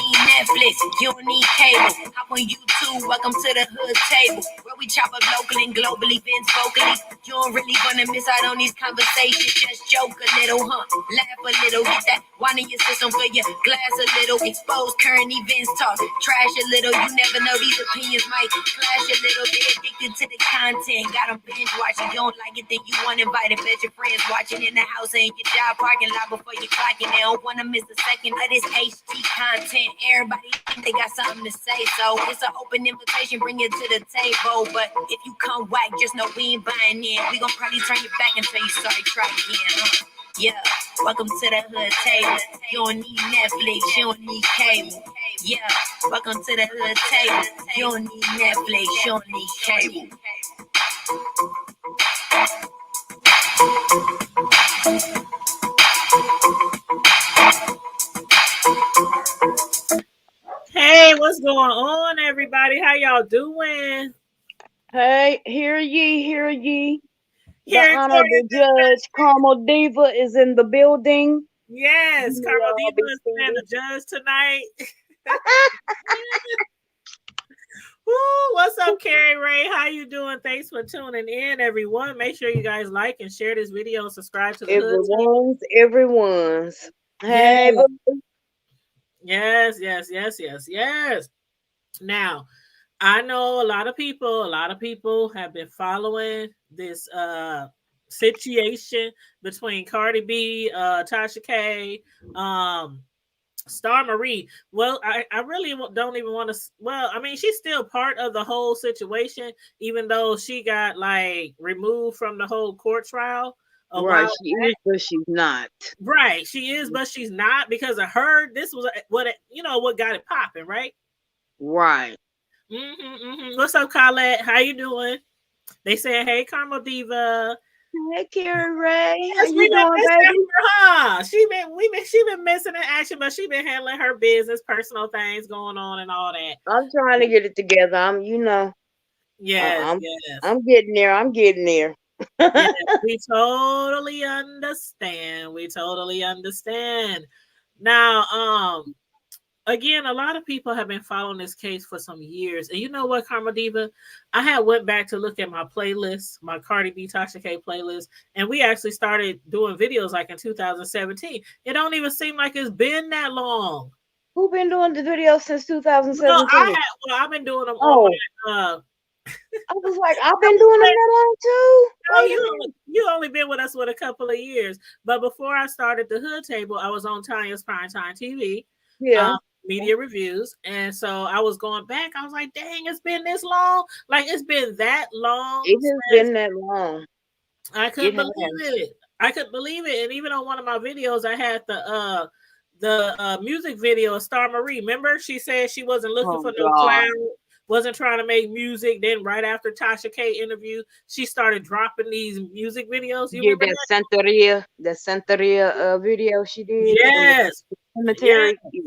need Netflix, you don't need cable. Hop on YouTube, welcome to the hood table, where we chop up local and global events vocally. You don't really wanna miss out on these conversations. Just joke a little, laugh a little, get that wine in your system, fill your glass a little, expose current events, talk trash a little. You never know, these opinions might clash a little. They addicted to the content, got them binge watching. You don't like it, then you want invited. Bet your friends watching in the house and your job parking lot before you clocking. They don't wanna miss a second of this HD content. Everybody think they got something to say, so it's an open invitation. Bring it to the table, but if you come whack, just know we ain't buying in. We gon' probably turn you back and tell you sorry. Try again. Yeah, welcome to the hood table. You don't need Netflix, you don't need cable. Yeah, welcome to the hood table. You don't need Netflix, you don't need cable. Hey, what's going on, everybody? How y'all doing? Hey, hear ye, hear ye. The Here, Honorable Judge Carmel Diva is in the building. yes, Carmel Diva is playing the judge tonight. Woo, what's up, Carrie Ray? How you doing? Thanks for tuning in, everyone. Make sure you guys like and share this video and subscribe to the everyone's. Hey, yes. Now, I know a lot of people have been following this situation between Cardi B, Tasha K, Star Marie. Well, I really don't even want to. Well, I mean, she's still part of the whole situation, even though she got like removed from the whole court trial. Right, she is, but she's not. Right, she is, but she's not because of her. This was what got it popping, right? Right. What's up, Colette? How you doing? They saying, "Hey, Carmel Diva." Hey, Carrie Ray. Yes, How you doing, baby? Her. She been missing in action, but she been handling her business, personal things going on, and all that. I'm trying to get it together. Yes. I'm getting there. Yes, we totally understand. Now, again, a lot of people have been following this case for some years. And you know what, Carmel Diva? I had went back to look at my playlist, my Cardi B, Tasha K playlist, and we actually started doing videos like in 2017. It don't even seem like it's been that long. Who been doing the videos since 2017? I've been doing them on my, I was like, I've been doing them that long too. No, you only been with us for a couple of years. But before I started the Hood Table, I was on Tanya's PrimeTime TV. Yeah. Media reviews. And so I was going back. I was like, dang, it's been this long. Like, it's been that long. It has been that long. I couldn't believe it. And even on one of my videos, I had the music video of Star Marie. Remember, she said she wasn't looking for no cloud, wasn't trying to make music. Then right after Tasha K interview, she started dropping these music videos. You remember that Santeria video she did? Yes. Cemetery. Yes.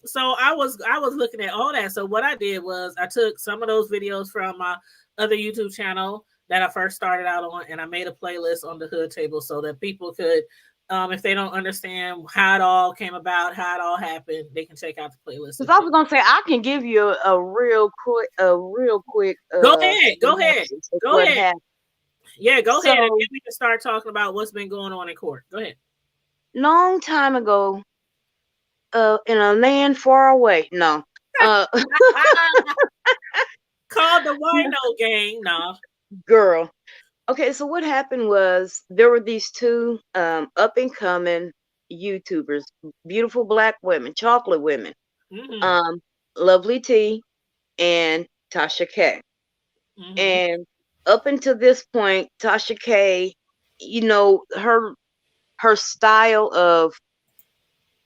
So I was looking at all that. So what I did was I took some of those videos from my other YouTube channel that I first started out on, and I made a playlist on the Hood Table so that people could, if they don't understand how it all came about, how it all happened, they can check out the playlist. Because I was gonna say I can give you a real quick. Go ahead. Yeah, go ahead, and then we can start talking about what's been going on in court. Go ahead. Long time ago, in a land far away. No. Called the Wino Gang. No. Girl. Okay, so what happened was there were these two up and coming YouTubers, beautiful black women, chocolate women, Lovely T and Tasha K. And up until this point, Tasha K, her style of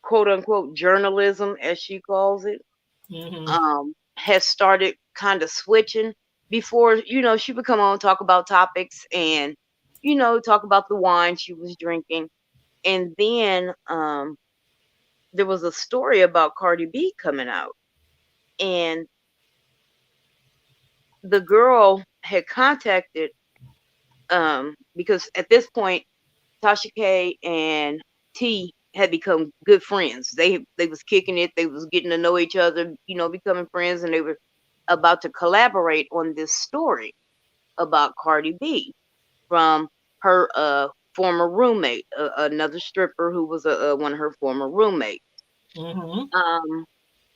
quote unquote journalism, as she calls it, has started kind of switching. Before, she would come on, talk about topics and, talk about the wine she was drinking. And then there was a story about Cardi B coming out. And the girl had contacted, because at this point, Tasha K and T had become good friends. They was kicking it. They was getting to know each other, becoming friends, and they were about to collaborate on this story about Cardi B from her former roommate, another stripper who was one of her former roommates. Mm-hmm.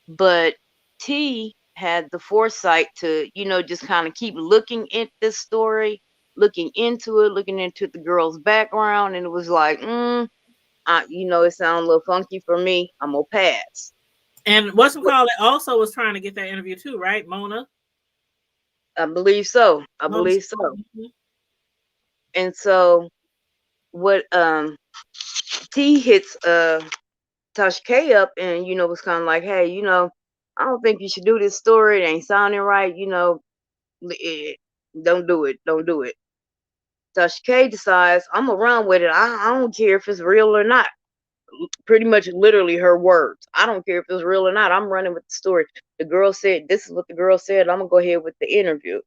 But T had the foresight to, just kind of keep looking at this story, looking into the girl's background, and it was like, it sounds a little funky for me. I'm gonna pass. And whatchamacallit also was trying to get that interview too, right, Mona? I believe so. I Mona. believe so. Mm-hmm. And so what T hits Tasha K up and was kind of like, hey, I don't think you should do this story. It ain't sounding right. Don't do it. Don't do it. Tasha K decides I'm gonna run with it. I don't care if it's real or not. Pretty much literally her words. I don't care if it's real or not. I'm running with the story. The girl said, this is what the girl said. I'm gonna go ahead with the interview.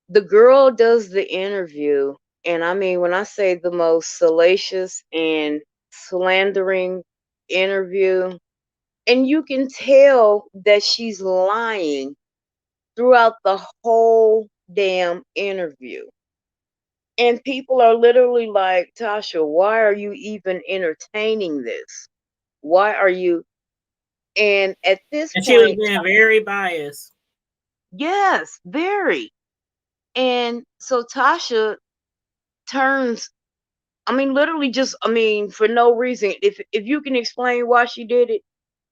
The girl does the interview, and I mean, when I say the most salacious and slandering interview, and you can tell that she's lying throughout the whole damn interview. And people are literally like, Tasha, why are you even entertaining this? Why are you? And at this And she was point, being very biased. yes, very. And so Tasha turns, I mean, literally just, for no reason. If you can explain why she did it,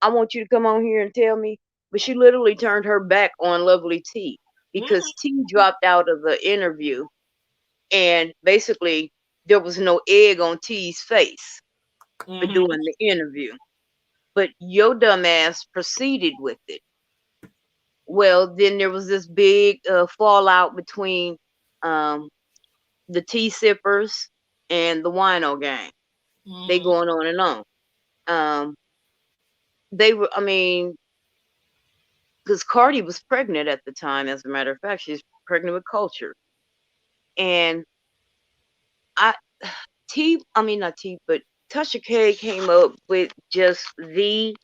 I want you to come on here and tell me. But she literally turned her back on Lovely T because Mm-hmm. T dropped out of the interview, and basically there was no egg on T's face for Mm-hmm. doing the interview. But your dumbass proceeded with it. Well, then there was this big fallout between um, the tea sippers and the wino gang. They Mm-hmm. going on and on. Um, they were, because Cardi was pregnant at the time. As a matter of fact, she's pregnant with Culture, and I not T, but Tasha K came up with just the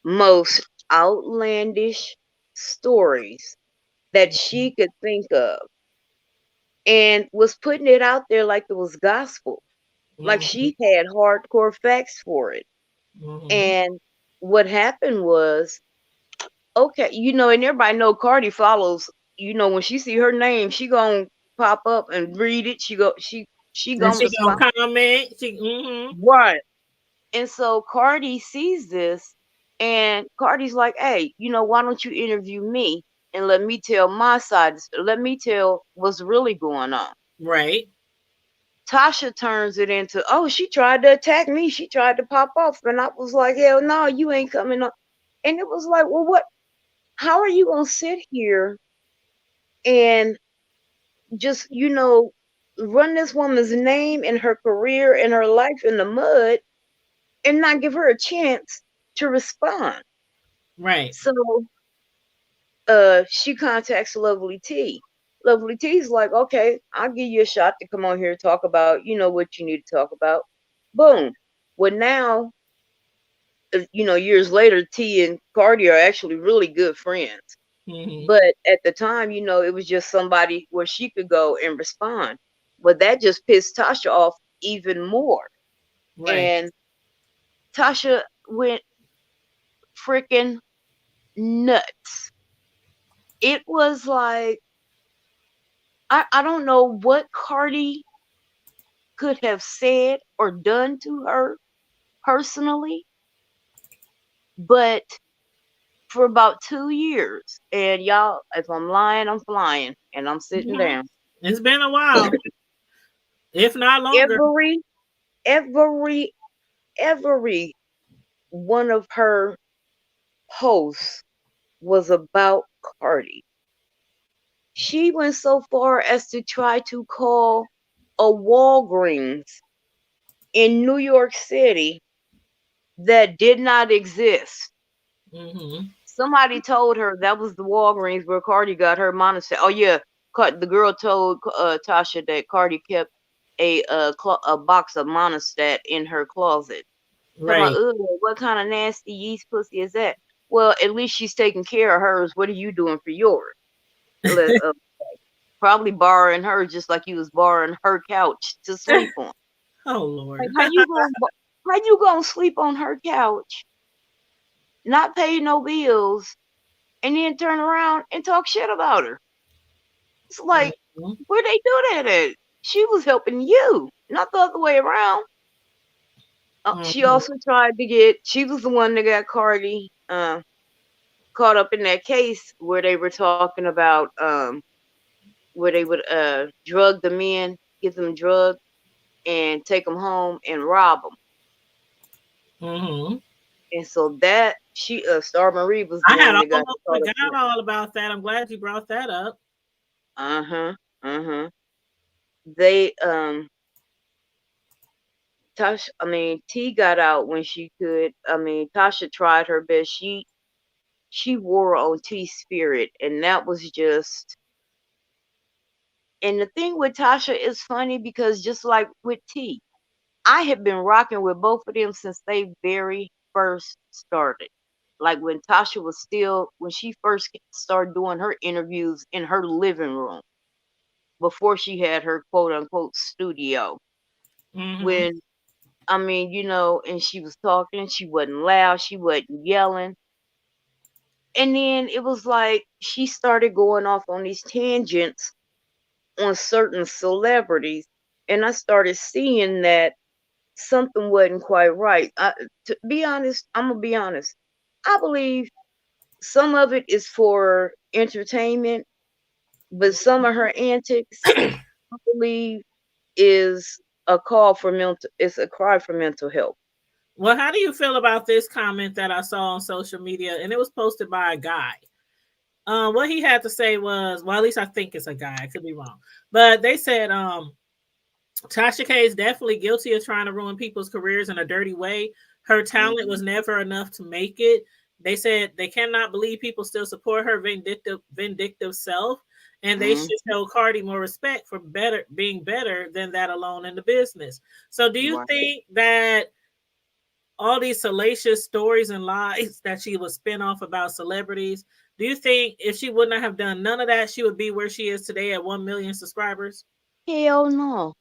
most outlandish stories that she could think of, and was putting it out there like it was gospel, like Mm-hmm. she had hardcore facts for it. Mm-hmm. And what happened was, okay, and everybody know Cardi follows, when she see her name, she gonna pop up and read it. She And gonna she respond. gonna comment. Mm-hmm. Right. And so Cardi sees this, and Cardi's like, hey, why don't you interview me and let me tell my side, let me tell what's really going on. Right. Tasha turns it into, oh, she tried to attack me. She tried to pop off. And I was like, hell no, you ain't coming up. And it was like, well, what? How are you going to sit here and just, run this woman's name and her career and her life in the mud and not give her a chance to respond? Right. So she contacts Lovely T. Lovely T's like, okay, I'll give you a shot to come on here and talk about, what you need to talk about. Boom. Well, now, years later, T and Cardi are actually really good friends. Mm-hmm. But at the time, it was just somebody where she could go and respond. But that just pissed Tasha off even more. Right. And Tasha went freaking nuts. It was like, I don't know what Cardi could have said or done to her personally, but for about 2 years, and y'all, if I'm lying, I'm flying, and I'm sitting Mm-hmm. down. It's been a while, if not longer. Every, every, every one of her posts was about Cardi. She went so far as to try to call a Walgreens in New York City that did not exist. Mm-hmm. Somebody told her that was the Walgreens where Cardi got her monocyte. Oh yeah, the girl told Tasha that Cardi kept a box of Monostat in her closet. Talking about, Right. ugh, what kind of nasty yeast pussy is that? Well, at least she's taking care of hers. What are you doing for yours? Probably borrowing her just like you was borrowing her couch to sleep on. Oh Like, Lord. how you gonna sleep on her couch, not pay no bills, and then turn around and talk shit about her? It's like, Mhm. where they do that at? She was helping you, not the other way around. She Mhm. also tried to get. She was the one that got Cardi caught up in that case where they were talking about where they would drug the men, give them drugs, and take them home and rob them. Mhm. And so that she Star Marie was the I had one that got almost caught up in forgot all about that. I'm glad you brought that up. it. They T got out when she could. Tasha tried her best. She wore on T's spirit, and that was just. And the thing with Tasha is funny because just like with T, I have been rocking with both of them since they very first started. Like when Tasha was still, when she first started doing her interviews in her living room before she had her quote unquote studio. Mhm. When, and she was talking, she wasn't loud, she wasn't yelling. And then it was like she started going off on these tangents on certain celebrities. And I started seeing that something wasn't quite right. To be honest, I'm gonna be honest. I believe some of it is for entertainment, but some of her antics, I believe, is a call for mental. It's a cry for mental health. Well, how do you feel about this comment that I saw on social media? And it was posted by a guy. What he had to say was, well, at least I think it's a guy. I could be wrong, but they said, Tasha K is definitely guilty of trying to ruin people's careers in a dirty way. Her talent was never enough to make it. They said they cannot believe people still support her vindictive self, and they Mm-hmm. should show Cardi more respect for being better than that alone in the business. So, do you Right. think that all these salacious stories and lies that she would spin off about celebrities, do you think if she would not have done none of that, she would be where she is today at 1 million subscribers? Hell no.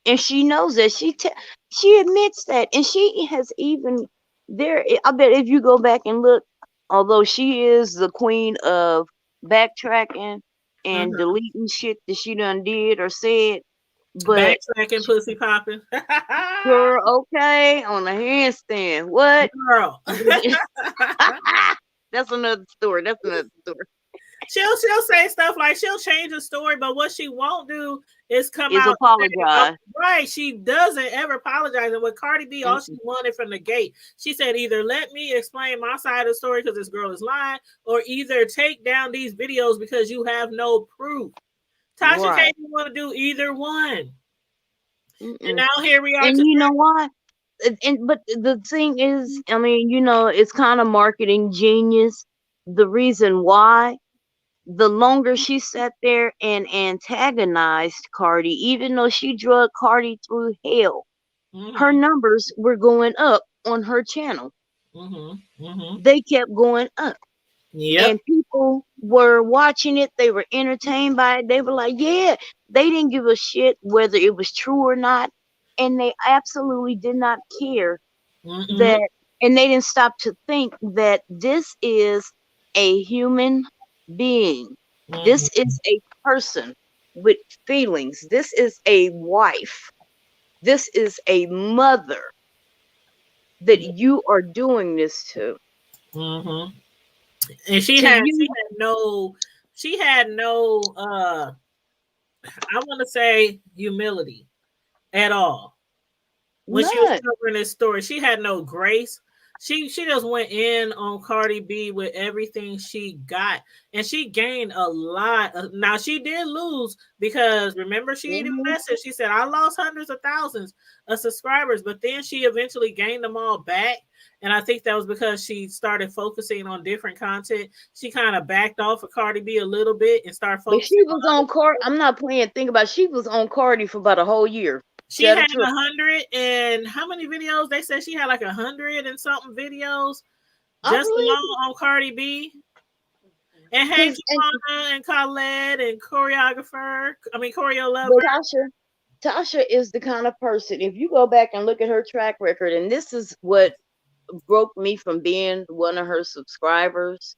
And she knows that. She admits that, and she has even there. I bet if you go back and look, although she is the queen of backtracking and Uh-huh. deleting shit that she done did or said, but Backtracking, pussy popping. girl, okay, on the handstand, what? Girl. That's another story. That's another story. She'll say stuff like she'll change the story, but what she won't do is come Is out and say, oh, apologize. right. She doesn't ever apologize. And with Cardi B, all she Mm-mm. wanted from the gate, she said either let me explain my side of the story because this girl is lying, or either take down these videos because you have no proof. Tasha K Right. didn't want to do either one. And Mm-mm. now here we are And today. you know why? But the thing is, it's kind of marketing genius. The reason why, the longer she sat there and antagonized Cardi, even though she drug Cardi through hell, her Mm-hmm, numbers were going up on her channel. mm-hmm, mm-hmm. They kept going up. Yep. And people were watching it. They were entertained by it. They were like, yeah, they didn't give a shit whether it was true or not. And they absolutely did not care Mm-hmm, that, and they didn't stop to think that this is a human being. This mm-hmm. is a person with feelings. This is a wife. This is a mother that you are doing this to. Mm-hmm. And To you, she had no I want to say humility at all. When she was none. covering this story, she had no grace. She just went in on Cardi B with everything she got, and she gained a lot. Now she did lose because remember she even Mhm. messaged. She said I lost hundreds of thousands of subscribers, but then she eventually gained them all back. And I think that was because she started focusing on different content. She kind of backed off of Cardi B a little bit and started But focusing she was on on Cardi. I'm not playing. Think about it. She was on Cardi for about a whole year. she had 100 and how many videos? They said she had like 100 and something videos just alone on Cardi B. And hey, Joanna and Khaled and Choreo Lover. Tasha is the kind of person, if you go back and look at her track record, and this is what broke me from being one of her subscribers.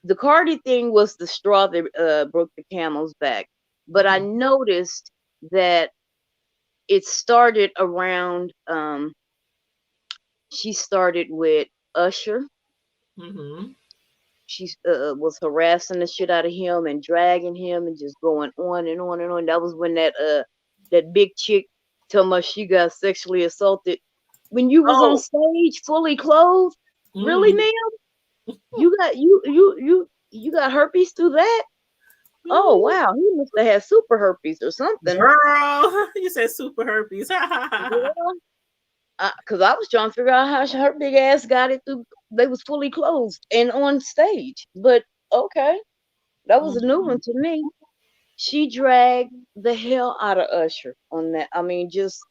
The Cardi thing was the straw that broke the camel's back. But I noticed that it started around, she started with Usher. She was harassing the shit out of him and dragging him and just going on and on and on. That was when that big chick told me she got sexually assaulted when you was on stage fully clothed. Really, ma'am? You got herpes through that? Oh wow, he must have had super herpes or something. Girl, you said super herpes. Because I was trying to figure out how her big ass got it through. They was fully clothed and on stage. But okay, that was a new one to me. She dragged the hell out of Usher on that. I mean, just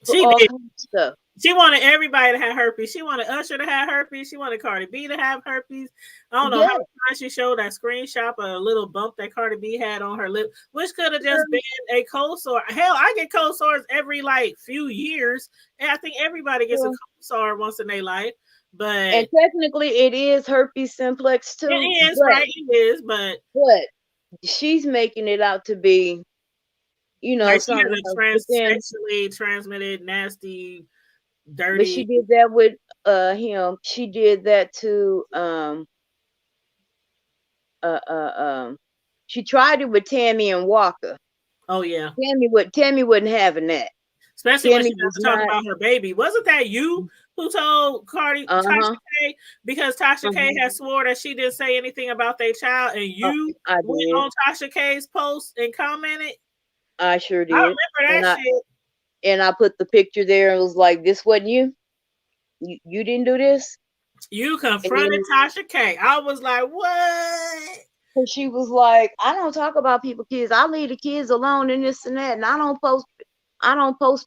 she all did. kinds of stuff. She wanted everybody to have herpes. She wanted Usher to have herpes. She wanted Cardi B to have herpes. I don't know how many times she showed that screenshot of a little bump that Cardi B had on her lip, which could have just been a cold sore. Hell, I get cold sores every like few years, and I think everybody gets a cold sore once in their life. But technically, it is herpes simplex too. It is, right? It is, but she's making it out to be, like something sexually transmitted, nasty, dirty. But she did that with him. She did that to she tried it with Tammy and Walker. Oh yeah. Tammy wasn't having that. Especially when she was talking about her baby. Wasn't that you who told Cardi Tasha K? Because Tasha K had swore that she didn't say anything about their child, and you went on Tasha K's post and commented. I sure did. I remember that shit. And I put the picture there and was like, "This wasn't you. You didn't do this." You confronted Tasha K. I was like, "What?" And she was like, "I don't talk about people's kids. I leave the kids alone and this and that. And I don't post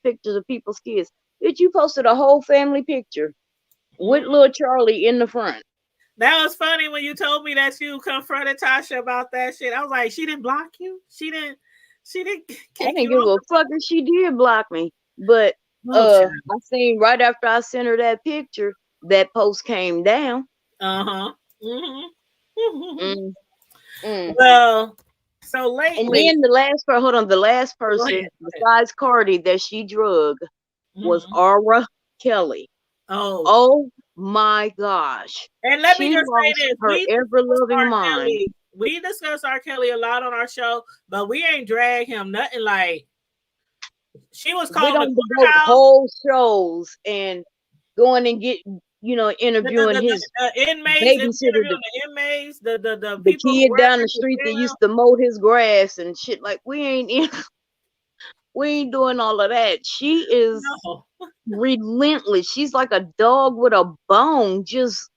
pictures of people's kids." Bitch, you posted a whole family picture with little Charlie in the front. That was funny when you told me that you confronted Tasha about that shit. I was like, she didn't block you? She didn't I didn't give a fuck if she did block me. But I seen right after I sent her that picture, that post came down. Well, so lately, and then the last person besides Cardi that she drug was R. Kelly. Oh my gosh! And let me just say this: her ever-loving mind. We discuss R. Kelly a lot on our show, but we ain't drag him nothing like. She was calling the whole shows and going and get interviewing his inmates, the kid down the street that used to mow his grass and shit. Like we ain't doing all of that. She is relentless. She's like a dog with a bone. Just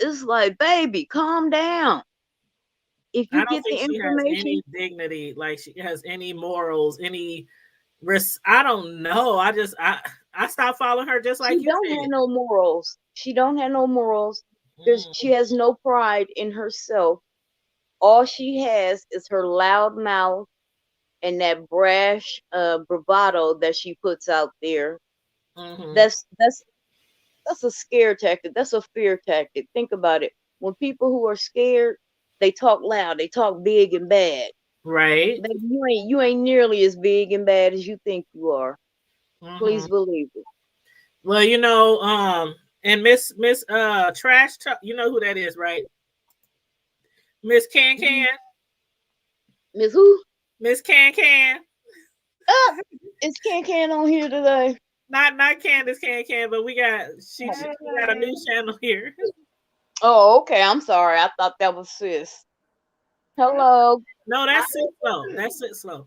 it's like, baby, calm down. If you get the information, has any dignity, like she has any morals, any risk. I don't know. I stopped following her just like you don't have no morals. She don't have no morals. She has no pride in herself. All she has is her loud mouth and that brash bravado that she puts out there. That's a scare tactic. That's a fear tactic. Think about it. When people who are scared, they talk loud. They talk big and bad. Right. You ain't nearly as big and bad as you think you are. Please believe it. Well, and Miss Trash, you know who that is, right? Miss Can. Miss who? Miss Can. Is Can on here today? Not Candace Can, but we got she got a new channel here. Oh, okay. I'm sorry. I thought that was sis. Hello. No, that's Sis Slow. That's Sis Slow.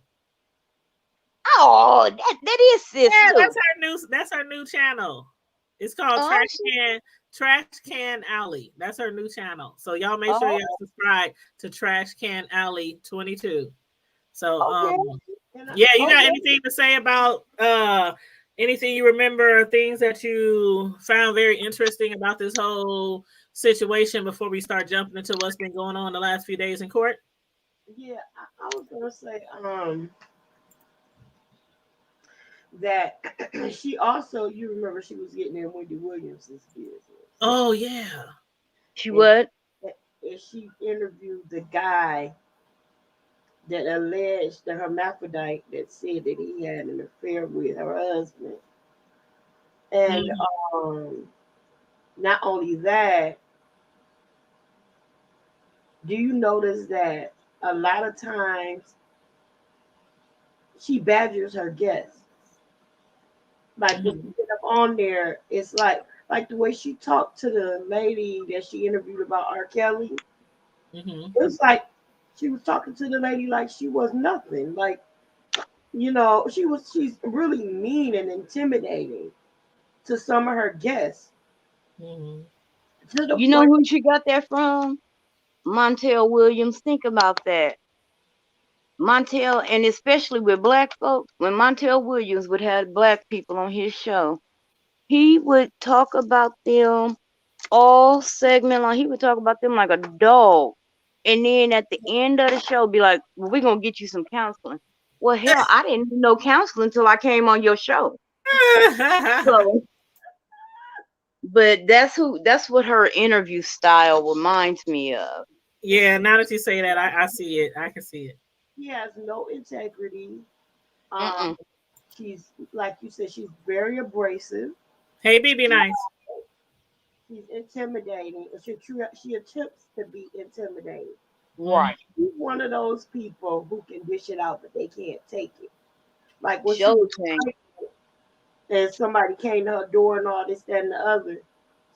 Oh, that is sis. Yeah, too. That's her new channel. It's called Oh, Trash Can Alley. That's her new channel. So y'all make sure oh, y'all subscribe to Trash Can Alley 22. So okay. yeah, you got Okay. anything to say about anything you remember, things that you found very interesting about this whole situation before we start jumping into what's been going on the last few days in court? Yeah, I was gonna say that she also, you remember, she was getting in Wendy Williams's business. Oh yeah. She And, what? and she interviewed the guy that alleged, the hermaphrodite that said that he had an affair with her husband. And um, not only that, do you notice that a lot of times she badgers her guests? Like when you get up on there, it's like the way she talked to the lady that she interviewed about R. Kelly. It's like she was talking to the lady like she was nothing. Like, she's really mean and intimidating to some of her guests. To the You know point. who she got that from? Montel Williams. Think about that. Montel, and especially with black folks, when Montel Williams would have black people on his show, he would talk about them all segment long. He would talk about them like a dog. And then at the end of the show, be like, well, we're going to get you some counseling. Well, hell, I didn't know counseling until I came on your show. So, but that's what her interview style reminds me of. Yeah, now that you say that, I see it. I can see it. She has no integrity. Mm-mm. She's, like you said, she's very abrasive. Hey, be nice. She's intimidating. She attempts to be intimidating. Right. She's one of those people who can dish it out, but they can't take it. Like when she Show was thing. and somebody came to her door and all this, that, and the other,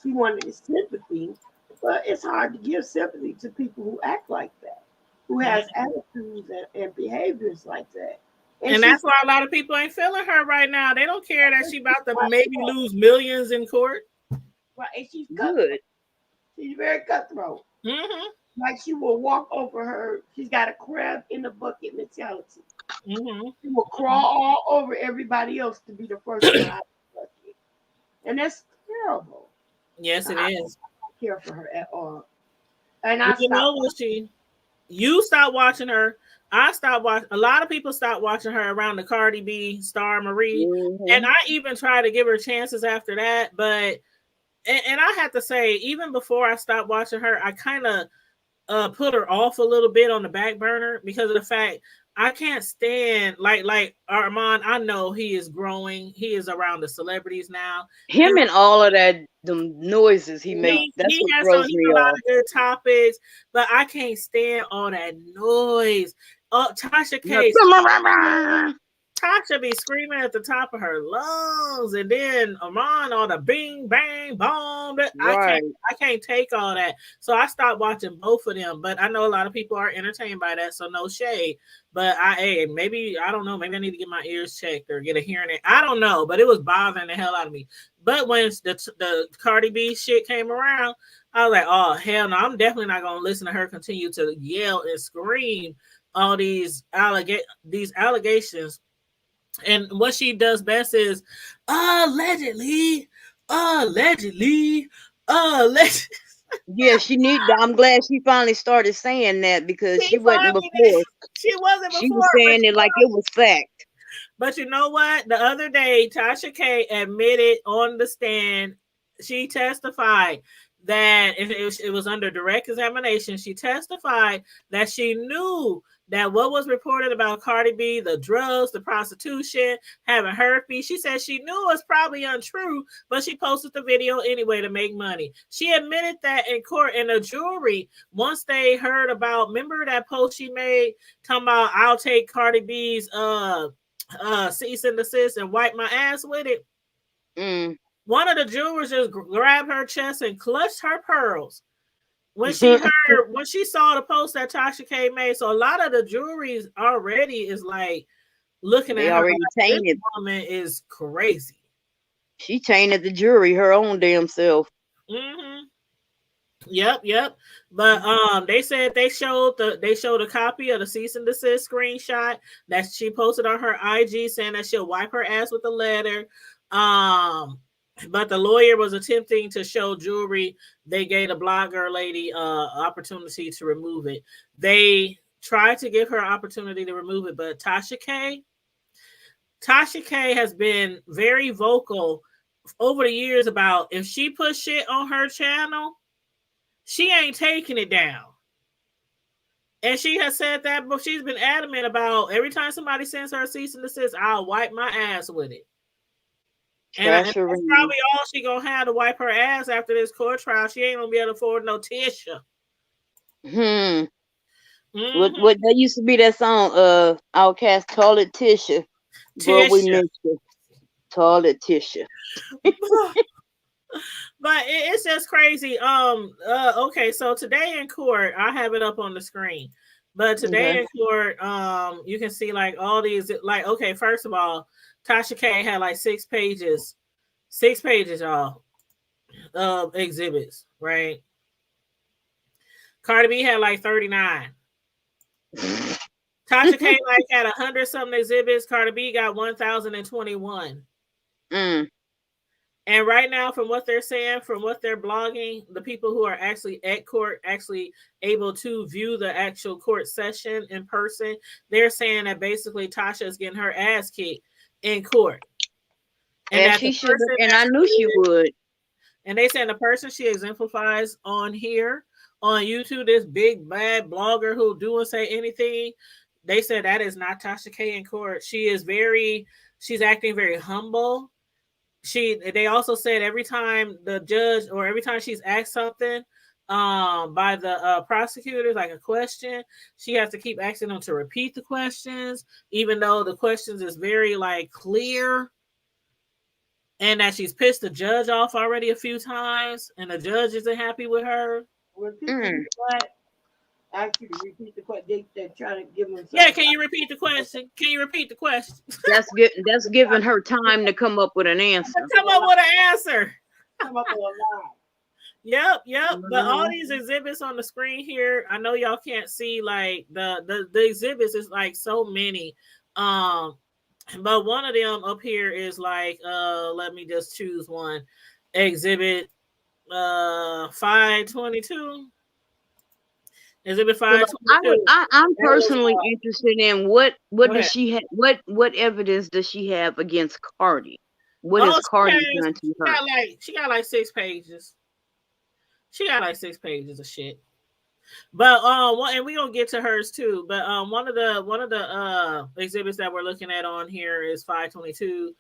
she wanted sympathy, but it's hard to give sympathy to people who act like that, who has attitudes and behaviors like that. And that's why a lot of people ain't feeling her right now. They don't care that she about to maybe lose millions in court. Right, and she's good. She's very cutthroat. Like she will walk over her. She's got a crab in the bucket mentality. She will crawl all over everybody else to be the first one out of the bucket, and that's terrible. Yes, it is. I don't care for her at all. And you know what you stopped watching her. I stopped watching. A lot of people stopped watching her around the Cardi B, Star Marie, and I even tried to give her chances after that. But and I have to say, even before I stopped watching her, I kind of put her off a little bit on the back burner because of the fact I can't stand like Armand. I know he is growing. He is around the celebrities now. Him and all of that, the noises he makes. That's what throws me a lot off. of good topics, but I can't stand all that noise. Tasha K. Tasha be screaming at the top of her lungs, and then Amon on the bing bang boom. I can't take all that. So I stopped watching both of them. But I know a lot of people are entertained by that, so no shade. But maybe I don't know. Maybe I need to get my ears checked or get a hearing aid. I don't know, but it was bothering the hell out of me. But when the Cardi B shit came around, I was like, oh hell no, I'm definitely not gonna listen to her continue to yell and scream all these allegations. And what she does best is allegedly. Yeah, I'm glad she finally started saying that because she wasn't before. She wasn't before. She was saying it like it was fact. But you know what? The other day, Tasha K admitted on the stand, she testified that it was under direct examination. She testified that she knew that what was reported about Cardi B, the drugs, the prostitution, having herpes, she said she knew it was probably untrue, but she posted the video anyway to make money. She admitted that in court, and the jury, once they heard about, remember that post she made talking about I'll take Cardi B's cease and desist and wipe my ass with it. One of the jurors just grabbed her chest and clutched her pearls when she saw the post that Tasha K made. So a lot of the juries already is like looking at her. Already like, this woman is crazy. She tainted the jury her own damn self. Mm-hmm. Yep. But they said they showed a copy of the cease and desist screenshot that she posted on her IG saying that she'll wipe her ass with a letter. But the lawyer was attempting to show jewelry. They gave the blogger lady opportunity to remove it. They tried to give her opportunity to remove it, but Tasha K has been very vocal over the years about if she puts shit on her channel, she ain't taking it down. And she has said that, but she's been adamant about every time somebody sends her a cease and desist, I'll wipe my ass with it. And that's probably all she gonna have to wipe her ass after this court trial. She ain't gonna be able to afford no Tasha. What that used to be that song, Outcast, Toilet Tisha. But we missed it. Toilet Tisha. But it's just crazy. Okay, so today in court, I have it up on the screen. But today in court, you can see like all these, like, okay, first of all, Tasha K had like 6 pages, y'all, of exhibits, right? Cardi B had like 39. Tasha K like had 100-something exhibits. Cardi B got 1,021. And right now, from what they're saying, from what they're blogging, the people who are actually at court, actually able to view the actual court session in person, they're saying that basically Tasha is getting her ass kicked in court. And she should, and I knew she would. And they saying the person she exemplifies on here, on YouTube, this big bad blogger who do and say anything, they said that is not Tasha K in court. She's acting very humble. They also said every time the judge or every time she's asked something by the prosecutors, like a question, she has to keep asking them to repeat the questions, even though the questions is very like clear, and that she's pissed the judge off already a few times, and the judge isn't happy with her. Actually, repeat the question. They're trying to give them. Yeah, can you repeat the question? That's giving her time to come up with an answer. Come up with an answer. Come up with a lie. Yep. But all these exhibits on the screen here, I know y'all can't see like the exhibits is like so many. But one of them up here is like let me just choose one. Exhibit 522. Exhibit 522. I'm personally interested in what does she have? What evidence does she have against Cardi? What is Cardi done to her? She got like 6 pages. She got like 6 pages of shit. But and we gonna get to hers too. But one of the exhibits that we're looking at on here is 522.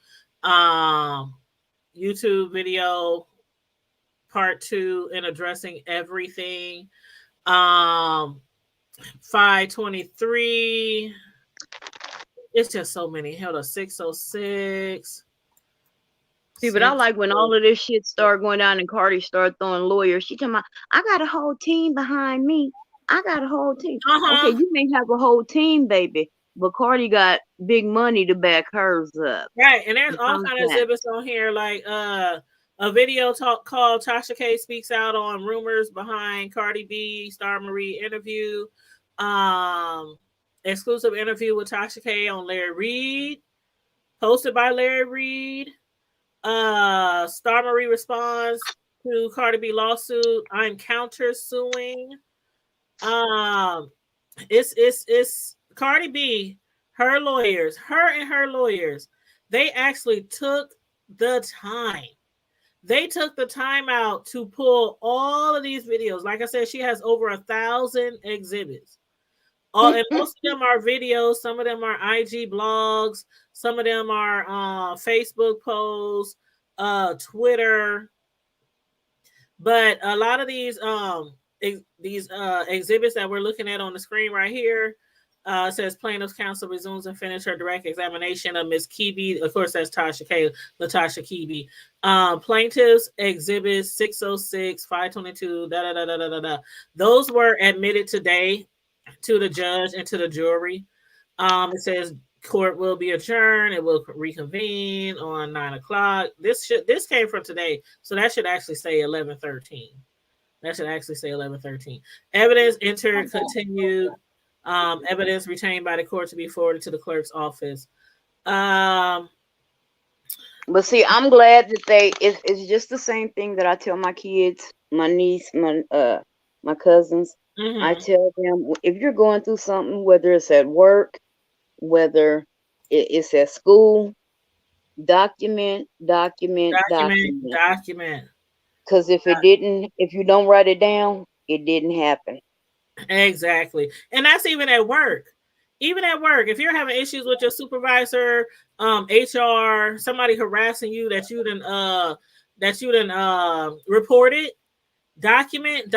YouTube video part 2 in addressing everything. 523. It's just so many. Held a 606. See, but I like when all of this shit started going down and Cardi started throwing lawyers. She talking about, I got a whole team behind me. I got a whole team. Okay, you may have a whole team, baby, but Cardi got big money to back hers up. Right, and there's all kind of exhibits on here, like a video called Tasha K Speaks Out on Rumors Behind Cardi B Star Marie Interview. Exclusive interview with Tasha K on Larry Reed, posted by Larry Reed. Star Marie responds to Cardi B lawsuit. I'm counter suing. It's Cardi B, her and her lawyers, they actually took the time. They took the time out to pull all of these videos. Like I said, she has over 1,000 exhibits. And most of them are videos. Some of them are IG blogs. Some of them are Facebook posts, Twitter. But a lot of these exhibits that we're looking at on the screen right here says plaintiff's counsel resumes and finish her direct examination of Ms. Kebe. Of course, that's Tasha K. Latasha Kebe. Plaintiff's exhibits 606, 522, Those were admitted today to the judge and to the jury. It says Court will be adjourned. It will reconvene on 9 o'clock. This came from today, so that should actually say 11:13. That should actually say 11:13. Evidence entered continued. Evidence retained by the court to be forwarded to the clerk's office. But see, I'm glad that it's just the same thing that I tell my kids, my niece, my cousins. Mm-hmm. I tell them, if you're going through something, whether it's at work, whether it's at school, document. Because if you don't write it down, it didn't happen. Exactly. And that's even at work. Even at work, if you're having issues with your supervisor, HR, somebody harassing you that you didn't report it, document.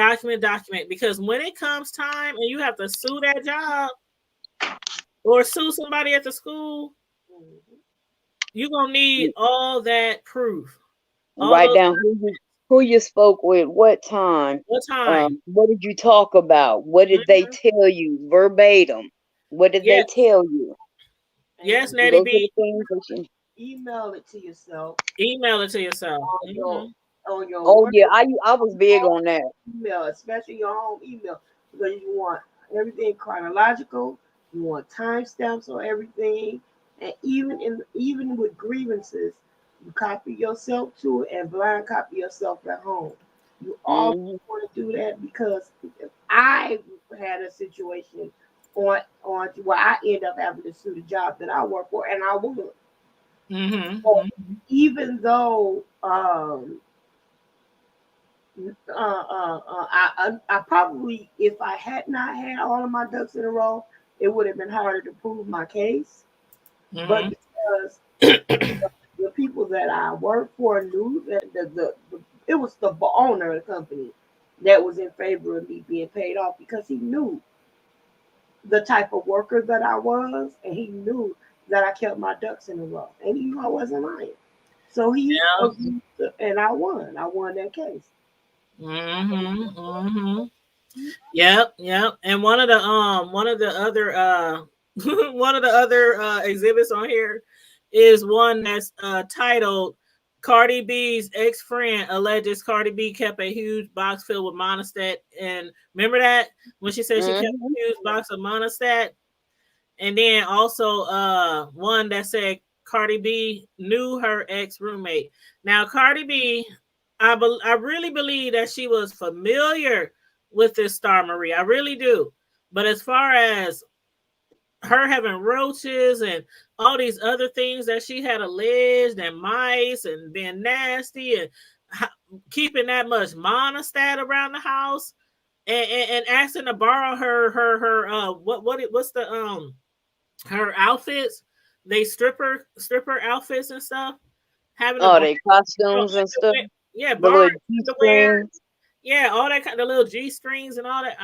Because when it comes time and you have to sue that job or sue somebody at the school, you're gonna need all that proof. Write down who you spoke with, what time, what did you talk about, what did they tell you verbatim, what did they tell you? Yes, Natty B. Email it to yourself. Email it to yourself. On your I was big on that. Email, especially your home email, because you want everything chronological. You want timestamps on everything, and even with grievances, you copy yourself to it and blind copy yourself at home. You always want to do that, because I had a situation on where I end up having to sue the job that I work for, and I would. Even though I probably, if I had not had all of my ducks in a row, it would have been harder to prove my case. But because the people that I worked for knew that it was the owner of the company that was in favor of me being paid off, because he knew the type of worker that I was, and he knew that I kept my ducks in a row, and he knew I wasn't lying. So he agreed and I won. I won that case. Yep. And one of the other one of the other exhibits on here is one that's titled Cardi B's ex-friend alleges Cardi B kept a huge box filled with monostat. And remember that when she said she kept a huge box of monostat? And then also one that said Cardi B knew her ex-roommate. Now Cardi B, I really believe that she was familiar with this Star Marie. I really do. But as far as her having roaches and all these other things that she had alleged, and mice and being nasty and keeping that much monostat around the house and asking to borrow her what's the her outfits, they stripper outfits and stuff, having they costumes and stuff. Yeah, borrowing underwear. Yeah, all that kind of little G strings and all that.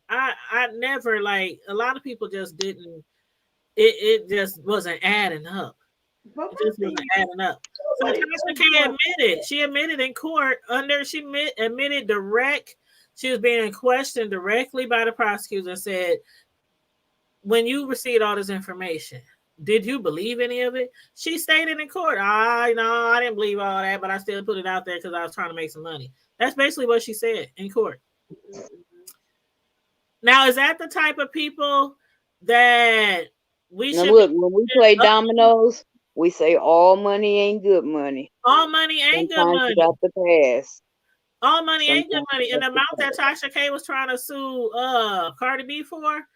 I never, like, a lot of people just didn't. It just wasn't adding up. It just wasn't adding up. So Tasha K admitted. She admitted in court she admitted direct. She was being questioned directly by the prosecutor and said, when you received all this information, did you believe any of it? She stated in court, I didn't believe all that, but I still put it out there because I was trying to make some money. That's basically what she said in court. Now, is that the type of people that we should look, when we play dominoes, we say all money ain't good money. All money ain't good money. You got to pass. All money ain't good money. And the amount that Tasha K was trying to sue Cardi B for,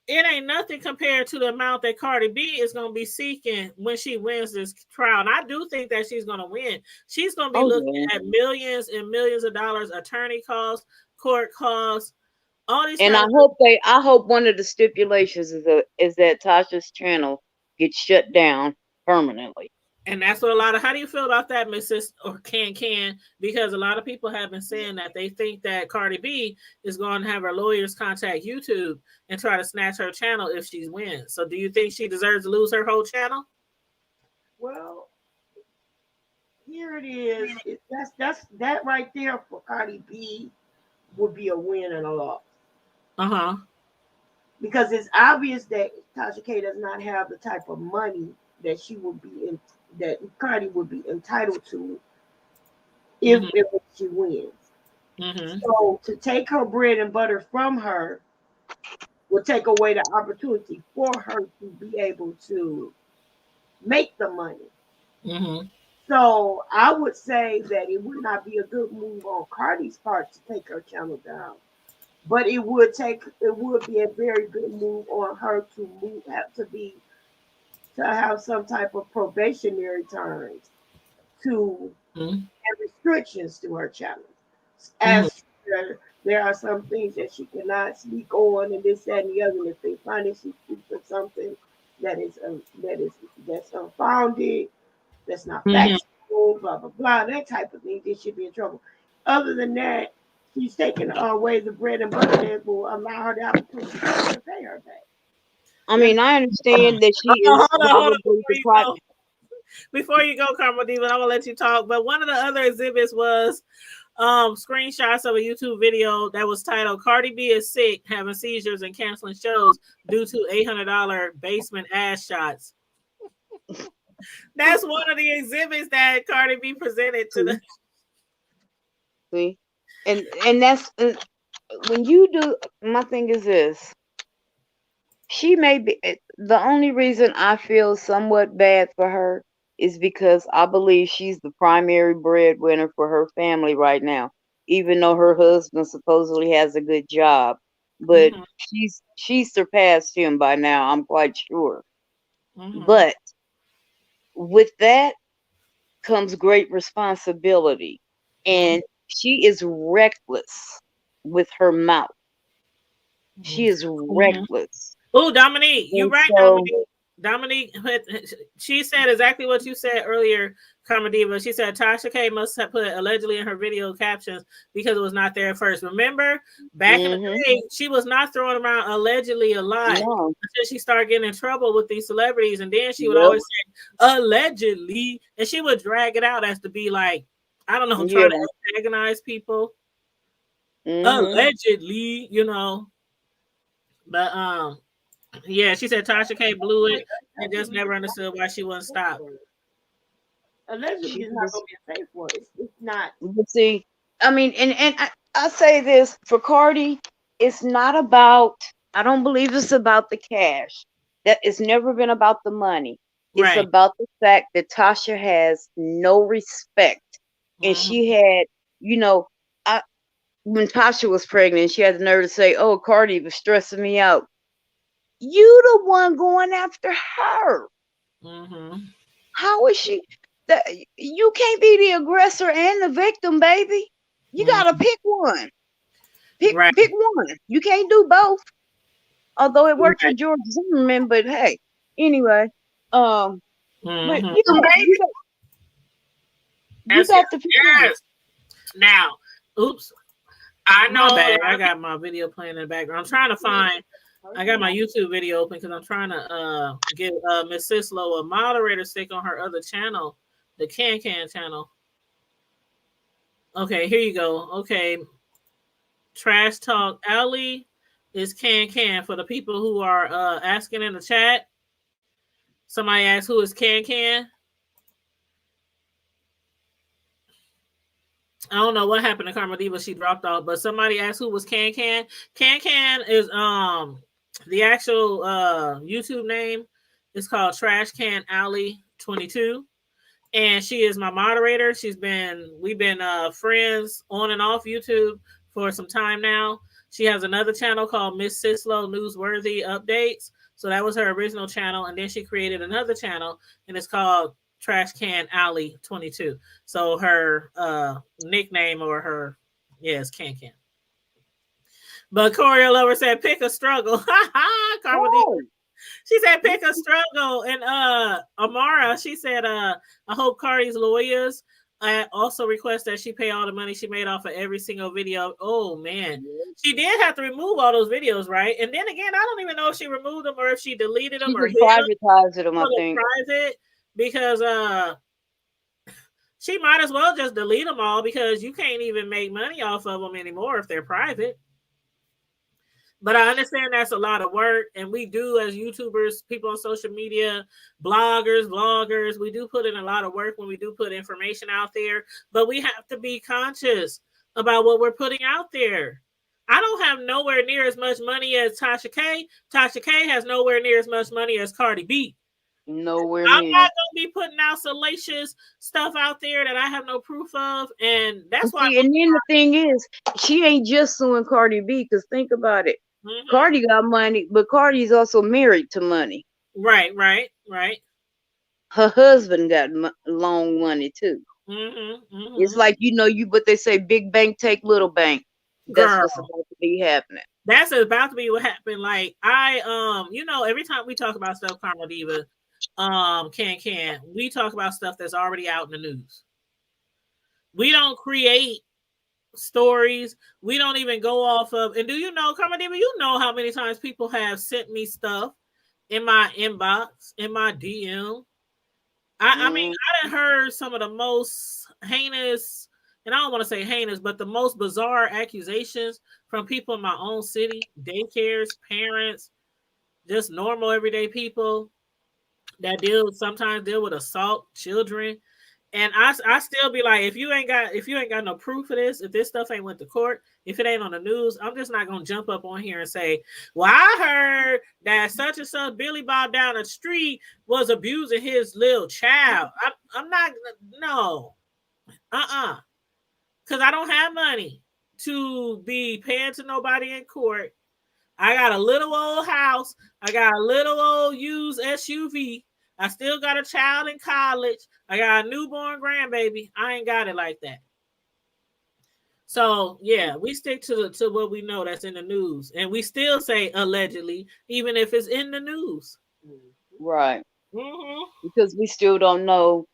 it ain't nothing compared to the amount that Cardi B is going to be seeking when she wins this trial. And I do think that she's going to win. She's going to be looking at millions and millions of dollars, attorney costs, court costs, all these. And I hope one of the stipulations is that Tasha's channel gets shut down permanently. And that's what how do you feel about that, Mrs. or Can? Because a lot of people have been saying that they think that Cardi B is going to have her lawyers contact YouTube and try to snatch her channel if she wins. So do you think she deserves to lose her whole channel? Well, here it is. That's that right there for Cardi B would be a win and a loss. because it's obvious that Tasha K does not have the type of money that she would be in, that Cardi would be entitled to if she wins. So to take her bread and butter from her will take away the opportunity for her to be able to make the money. So I would say that it would not be a good move on Cardi's part to take her channel down, but it would be a very good move on her to have some type of probationary terms to and restrictions to her channel. As there are some things that she cannot speak on, and this, that, and the other. And if they find that she speaks of something that's unfounded, that's not factual, blah blah blah, that type of thing, they should be in trouble. Other than that, she's taking away the bread and butter that will allow her the opportunity to pay her back. I mean, I understand that she is hold on, the before you go, Karma Diva, I'm gonna let you talk. But one of the other exhibits was screenshots of a YouTube video that was titled "Cardi B is sick, having seizures and canceling shows due to $800 basement ass shots." That's one of the exhibits that Cardi B presented to the. See, and that's when you do. My thing is this: she may be the only reason I feel somewhat bad for her is because I believe she's the primary breadwinner for her family right now, even though her husband supposedly has a good job. But she's surpassed him by now, I'm quite sure. But with that comes great responsibility. And she is reckless with her mouth. She is reckless. Oh, Dominique, you're right, Dominique. Dominique, she said exactly what you said earlier, Karma Diva. She said Tasha K must have put allegedly in her video captions because it was not there at first. Remember, back in the day, she was not throwing around allegedly a lot until she started getting in trouble with these celebrities. And then she would always say, allegedly, and she would drag it out as to be like, I don't know, trying to antagonize people. Allegedly, you know. But yeah, she said Tasha K blew it and just never understood why she wouldn't stop. Allegedly, it's not going to be a safe word. It's not. But see, I mean, and I say this for Cardi, it's not about. I don't believe it's about the cash. That it's never been about the money. It's about the fact that Tasha has no respect, and she had, you know, when Tasha was pregnant, she had the nerve to say, "Oh, Cardi was stressing me out." You the one going after her. How is she? You can't be the aggressor and the victim, baby. You gotta pick one. Pick one. You can't do both. Although it worked for George Zimmerman, but hey, anyway, but you got to pick one. Now, oops. I know that I got my video playing in the background. I'm trying to find. I got my YouTube video open because I'm trying to get Miss Sislo a moderator stick on her other channel, the Can channel. Okay, here you go. Okay, Trash Talk Alley is Can for the people who are asking in the chat. Somebody asked who is Can. I don't know what happened to Karma Diva. She dropped off, but somebody asked who was Can. Can is the actual YouTube name is called Trash Can Alley 22, and she is my moderator. We've been friends on and off YouTube for some time now. She has another channel called Miss Sislo Newsworthy Updates. So that was her original channel, and then she created another channel, and it's called Trash Can Alley 22. So her nickname or her is Can. But Corey Lover said pick a struggle. She said pick a struggle. And Amara, she said I hope Cardi's lawyers also request that she pay all the money she made off of every single video. Oh man, she did have to remove all those videos, right? And then again, I don't even know if she removed them or if she deleted them or privatized them. I think private because she might as well just delete them all because you can't even make money off of them anymore if they're private. But I understand that's a lot of work, and we do as YouTubers, people on social media, bloggers, vloggers, we do put in a lot of work when we do put information out there. But we have to be conscious about what we're putting out there. I don't have nowhere near as much money as Tasha K. Tasha K has nowhere near as much money as Cardi B. Nowhere I'm near. not gonna be putting out salacious stuff out there that I have no proof of, and that's why. See, and then the thing is, she ain't just suing Cardi B, because think about it. Mm-hmm. Cardi got money, but Cardi's also married to money. Right. Her husband got long money too. Mm-hmm. It's like, but they say big bank take little bank. That's what's about to be happening. That's about to be what happened. Like every time we talk about stuff, Karma Diva, we talk about stuff that's already out in the news. We don't create stories. We don't even go off of. And do you know, Karma Diva, you know how many times people have sent me stuff in my inbox, in my DM. I mean, I done heard some of the most heinous, and I don't want to say heinous, but the most bizarre accusations from people in my own city, daycares, parents, just normal everyday people that sometimes deal with assault, children. And I still be like, if you ain't got no proof of this, if this stuff ain't went to court, if it ain't on the news, I'm just not gonna jump up on here and say, well, I heard that such and such Billy Bob down the street was abusing his little child. I'm not, no, because I don't have money to be paying to nobody in court. I got a little old house. I got a little old used SUV. I still got a child in college. I got a newborn grandbaby. I ain't got it like that. So yeah, we stick to what we know that's in the news, and we still say allegedly, even if it's in the news. Right. Mm-hmm. Because we still don't know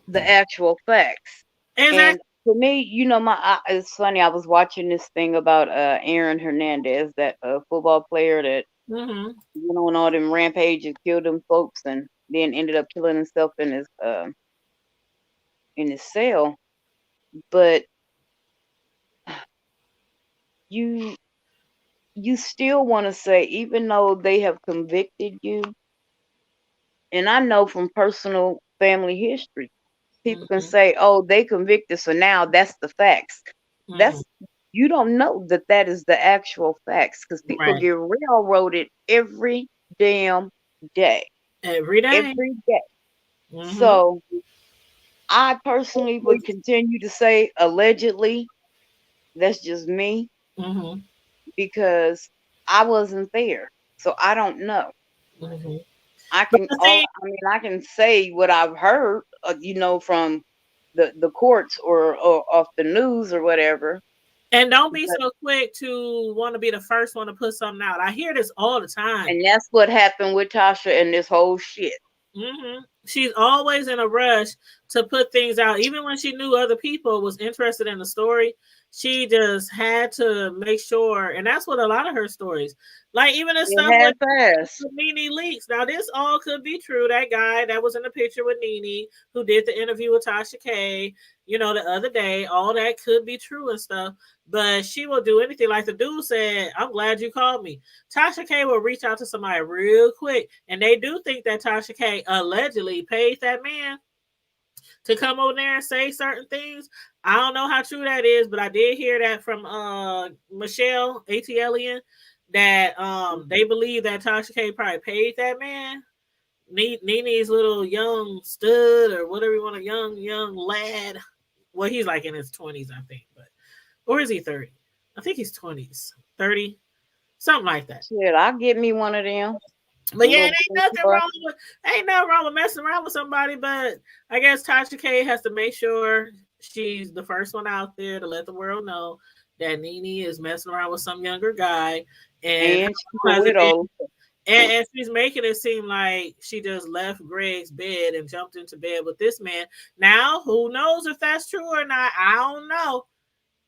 the actual facts. Exactly. And for me, it's funny. I was watching this thing about Aaron Hernandez, that football player that went on all them rampages, killed them folks, and then ended up killing himself in his cell. But you still want to say, even though they have convicted you, and I know from personal family history, people can say, oh, they convicted, so now that's the facts. That's, you don't know that is the actual facts, because people get railroaded every damn day. Every day. So I personally would continue to say allegedly. That's just me. Because I wasn't there, so I don't know. I can say what I've heard, from the courts or off the news or whatever. And don't be so quick to want to be the first one to put something out. I hear this all the time. And that's what happened with Tasha and this whole shit. She's always in a rush to put things out. Even when she knew other people was interested in the story, she just had to make sure. And that's what a lot of her stories, like even the stuff like Nene leaks. Now this all could be true. That guy that was in the picture with Nene, who did the interview with Tasha K, the other day, all that could be true and stuff. But she will do anything. Like the dude said, I'm glad you called me. Tasha K will reach out to somebody real quick. And they do think that Tasha K allegedly paid that man to come over there and say certain things. I don't know how true that is, but I did hear that from Michelle ATLian that they believe that Tasha K probably paid that man. Nene's little young stud or whatever you want, a young lad. Well, he's like in his 20s, I think, or is he 30? I think he's 20s, 30, something like that. Shit, I'll get me one of them. But yeah, ain't nothing wrong with messing around with somebody. But I guess Tasha K has to make sure she's the first one out there to let the world know that Nene is messing around with some younger guy, and she's making it seem like she just left Greg's bed and jumped into bed with this man. Now, who knows if that's true or not? I don't know.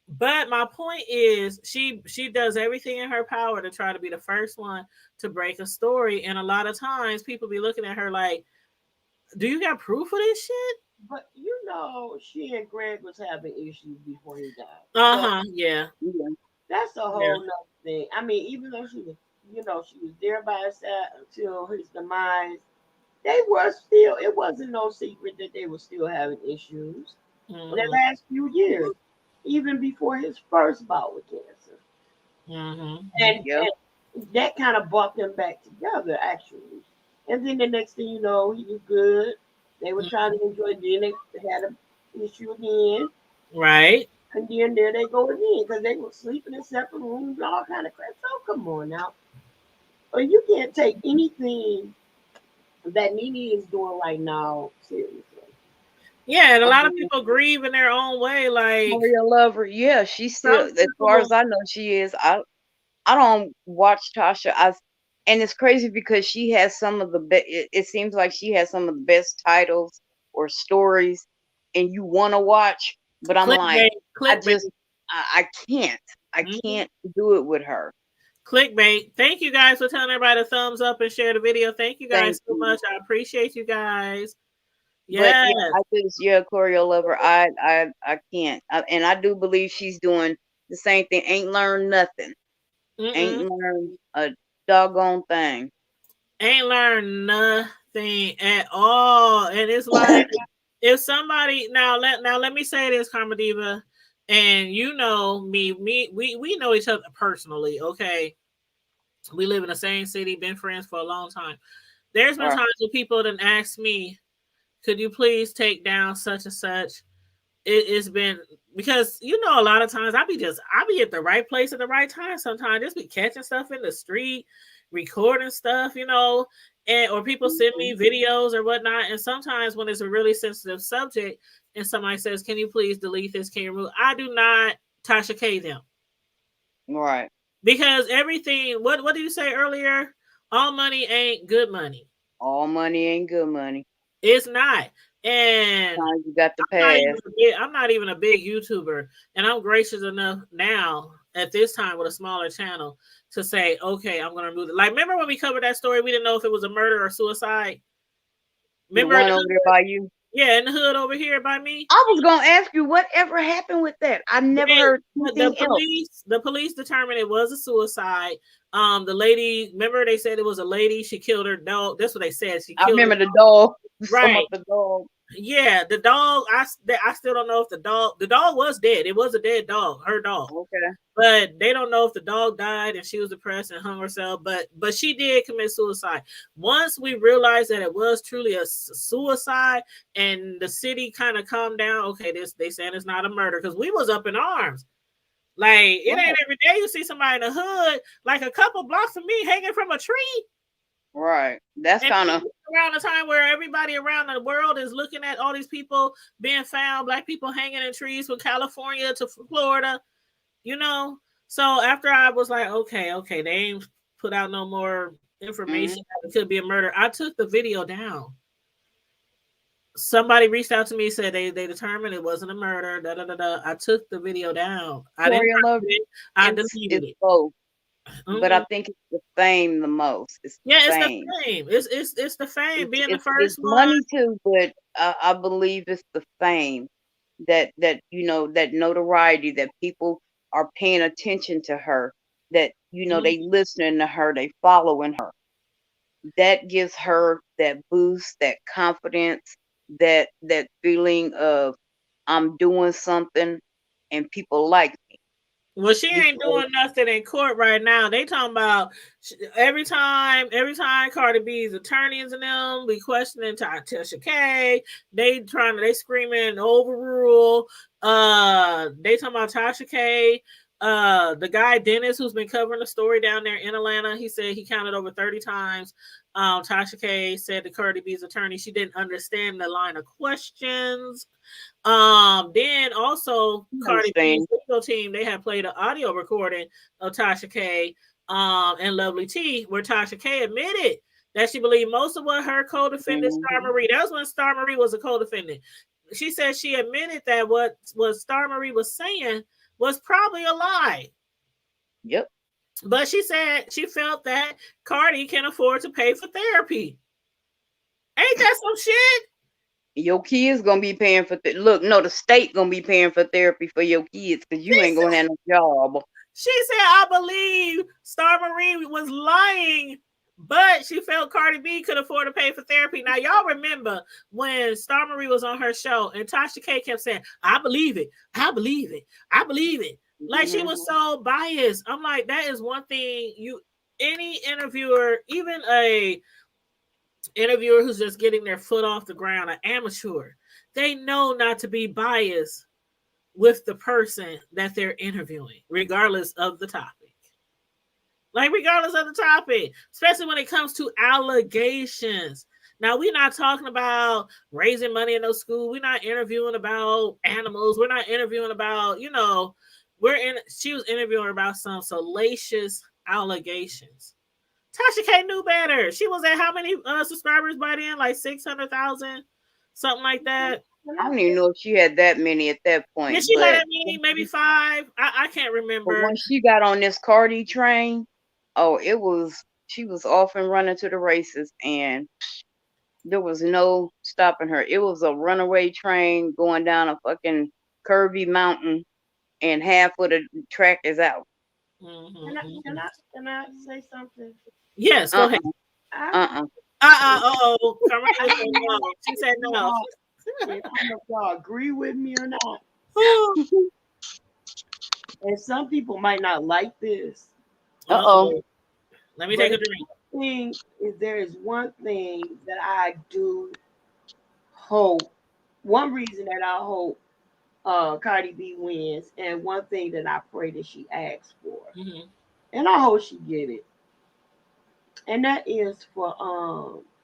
But my point is, she does everything in her power to try to be the first one to break a story. And a lot of times people be looking at her like, do you got proof of this shit? But she and Greg was having issues before he died. Yeah. That's a whole nother anything. I mean, even though she was, she was there by her side until his demise, they were still, it wasn't no secret that they were still having issues in the last few years, even before his first bout with cancer. And, Yep. and that kind of brought them back together, actually. And then the next thing you know, he was good. They were trying to enjoy. Then they had an issue again. Right. And then there they go again because they were sleeping in separate rooms, all kind of crap. So come on now. But you can't take anything that Nene is doing right now seriously. Yeah, and a lot of people grieve in their own way. Like Maria Lover, yeah, she's still, as far as I know, she is. I don't watch Tasha. And it's crazy because she has some of the best. It seems like she has some of the best titles or stories, and you want to watch. But I'm like, I can't. I can't do it with her. Clickbait. Thank you guys for telling everybody to thumbs up and share the video. Thank you guys so much. I appreciate you guys. Yeah, Choreo Lover. I can't. And I do believe she's doing the same thing. Ain't learned nothing. Ain't learned a doggone thing. Ain't learned nothing at all. And it's like if somebody now let me say this, Karma Diva, and you know me, we know each other personally, okay? We live in the same city, been friends for a long time. There's been times when people done asked me, could you please take down such and such? It's been because a lot of times I be at the right place at the right time. Sometimes just be catching stuff in the street, recording stuff, and or people send me videos or whatnot. And sometimes when it's a really sensitive subject and somebody says, "Can you please delete this? Can you remove?" I do not Tasha K them. Right. Because everything. What did you say earlier? All money ain't good money. All money ain't good money. It's not. And you got to pass. I'm not even a big YouTuber, and I'm gracious enough now at this time with a smaller channel to say, okay, I'm going to remove it. Like, remember when we covered that story? We didn't know if it was a murder or suicide. Remember the one over there by you? Yeah, in the hood over here by me. I was going to ask you whatever happened with that. I never heard anything else. The police determined it was a suicide. The lady, remember they said it was a lady. She killed her dog. That's what they said. I remember the dog. Right. The dog. Yeah, the dog. I still don't know if the dog was dead. It was a dead dog, her dog. Okay. But they don't know if the dog died and she was depressed and hung herself. But she did commit suicide. Once we realized that it was truly a suicide and the city kind of calmed down. Okay, they saying it's not a murder because we was up in arms. Like it ain't every day you see somebody in the hood, like a couple blocks from me, hanging from a tree. Right. That's kind of around the time where everybody around the world is looking at all these people being found, black people hanging in trees from California to Florida, So after I was like, okay, they ain't put out no more information that it could be a murder. I took the video down. Somebody reached out to me, said they determined it wasn't a murder. I took the video down. I deleted it. Both. But I think it's the fame the most. It's the fame. It's the fame being the first one. Money too, but I believe it's the fame that that notoriety that people are paying attention to her, that they listening to her, they following her. That gives her that boost, that confidence, that feeling of I'm doing something and people like me. Well, she ain't doing nothing in court right now. They talking about every time Cardi B's attorneys and them be questioning Tasha K. They screaming overrule. They talking about Tasha K. The guy Dennis who's been covering the story down there in Atlanta, he said he counted over 30 times. Tasha K said to Cardi B's attorney she didn't understand the line of questions. Then also Cardi B's legal team, they had played an audio recording of Tasha K and Lovely T, where Tasha K admitted that she believed most of what her co-defendant Star Marie, that was when Star Marie was a co-defendant. She said she admitted that what Star Marie was saying was probably a lie. Yep. But she said she felt that Cardi can afford to pay for therapy. Ain't that some shit? Your kids gonna be paying for the state gonna be paying for therapy for your kids because you ain't gonna have no job. She said, I believe Star Marie was lying, but she felt Cardi B could afford to pay for therapy. Now, y'all remember when Star Marie was on her show and Tasha K kept saying, I believe it. I believe it. I believe it. Like, she was so biased. I'm like, that is one thing any interviewer, even a interviewer who's just getting their foot off the ground, an amateur, they know not to be biased with the person that they're interviewing, regardless of the topic. Like, regardless of the topic, especially when it comes to allegations. Now, we're not talking about raising money in no school. We're not interviewing about animals. We're not interviewing about, she was interviewing about some salacious allegations. Tasha K knew better. She was at how many subscribers by then? Like 600,000, something like that. I don't even know if she had that many at that point. Did she have that many? Maybe 5? I can't remember. But when she got on this Cardi train, she was off and running to the races, and there was no stopping her. It was a runaway train going down a fucking curvy mountain, and half of the track is out. Mm-hmm. Can I say something? Yes, go ahead. Oh, she said no. I don't know if y'all agree with me or not. And some people might not like this. Let me take a drink. There is one thing that I do hope. One reason that I hope Cardi B wins, and one thing that I pray that she asks for, and I hope she get it. And that is for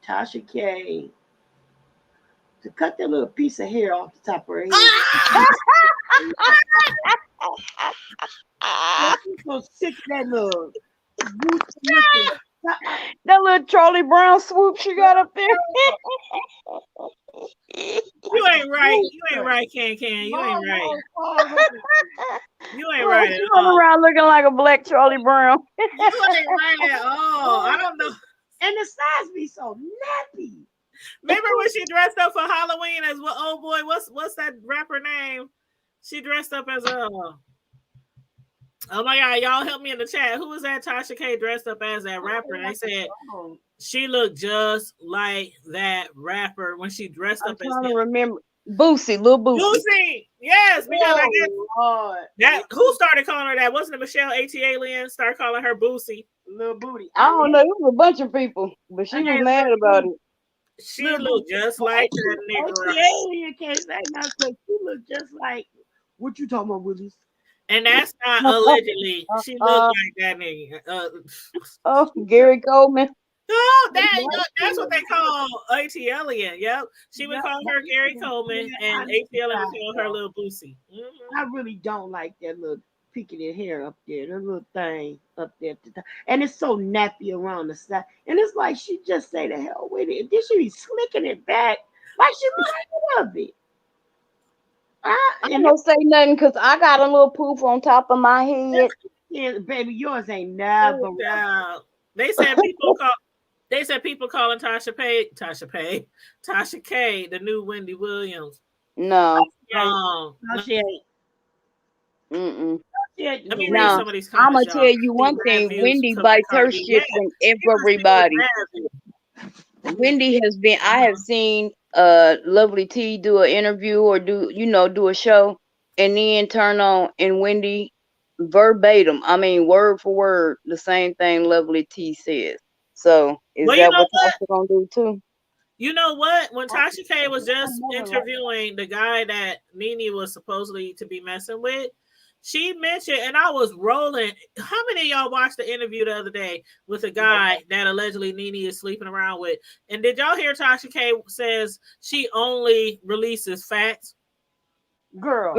Tasha K to cut that little piece of hair off the top of her head. I'm so sick of that little that little Charlie Brown swoop she got up there. You ain't right. You ain't right, Can. You ain't right. You ain't right at all. Around looking like a black Charlie Brown. You ain't right at all. I don't know. And the size be so nappy. Remember when she dressed up for Halloween as what? Oh boy, what's that rapper name? She dressed up as a. Oh my God, y'all help me in the chat. Who was that Tasha K dressed up as that rapper? And they said she looked just like that rapper when she dressed up as him. I'm trying to remember. Boosie, Lil Boosie. Boosie, yes, because who started calling her that? Wasn't it Michelle A.T.Alien started calling her Boosie? Little Booty. I don't know. It was a bunch of people, but she was mad about it. She looked just like that nigga. A.T.Alien can't say nothing. She looked just like. What you talking about, Willis? And that's not allegedly. She looked like that nigga. Gary Coleman. Oh, that's what they call A.T.Alien. Yep. She would call her Gary Coleman, and A.T.Alien would call her Little Boosie. I really don't like that little picketed hair up there, the little thing up there at the top. And it's so nappy around the side. And it's like she just say the hell with it. Then she be slicking it back like she love it. I don't say nothing because I got a little poof on top of my head. Yeah, baby, yours ain't never. They said people calling Tasha K the new Wendy Williams. No. No, she ain't. Let me read some of these comments. I'm gonna tell you one thing. Wendy bites her shit from everybody. Wendy has been. I have seen Lovely T do an interview or do a show, and then turn on and Wendy verbatim. I mean, word for word, the same thing Lovely T says. So is that what Tasha gonna do too? You know what? When Tasha K was just interviewing the guy that Nene was supposedly to be messing with, she mentioned, and I was rolling. How many of y'all watched the interview the other day with a guy that allegedly Nene is sleeping around with? And did y'all hear Tasha K says she only releases facts? Girl.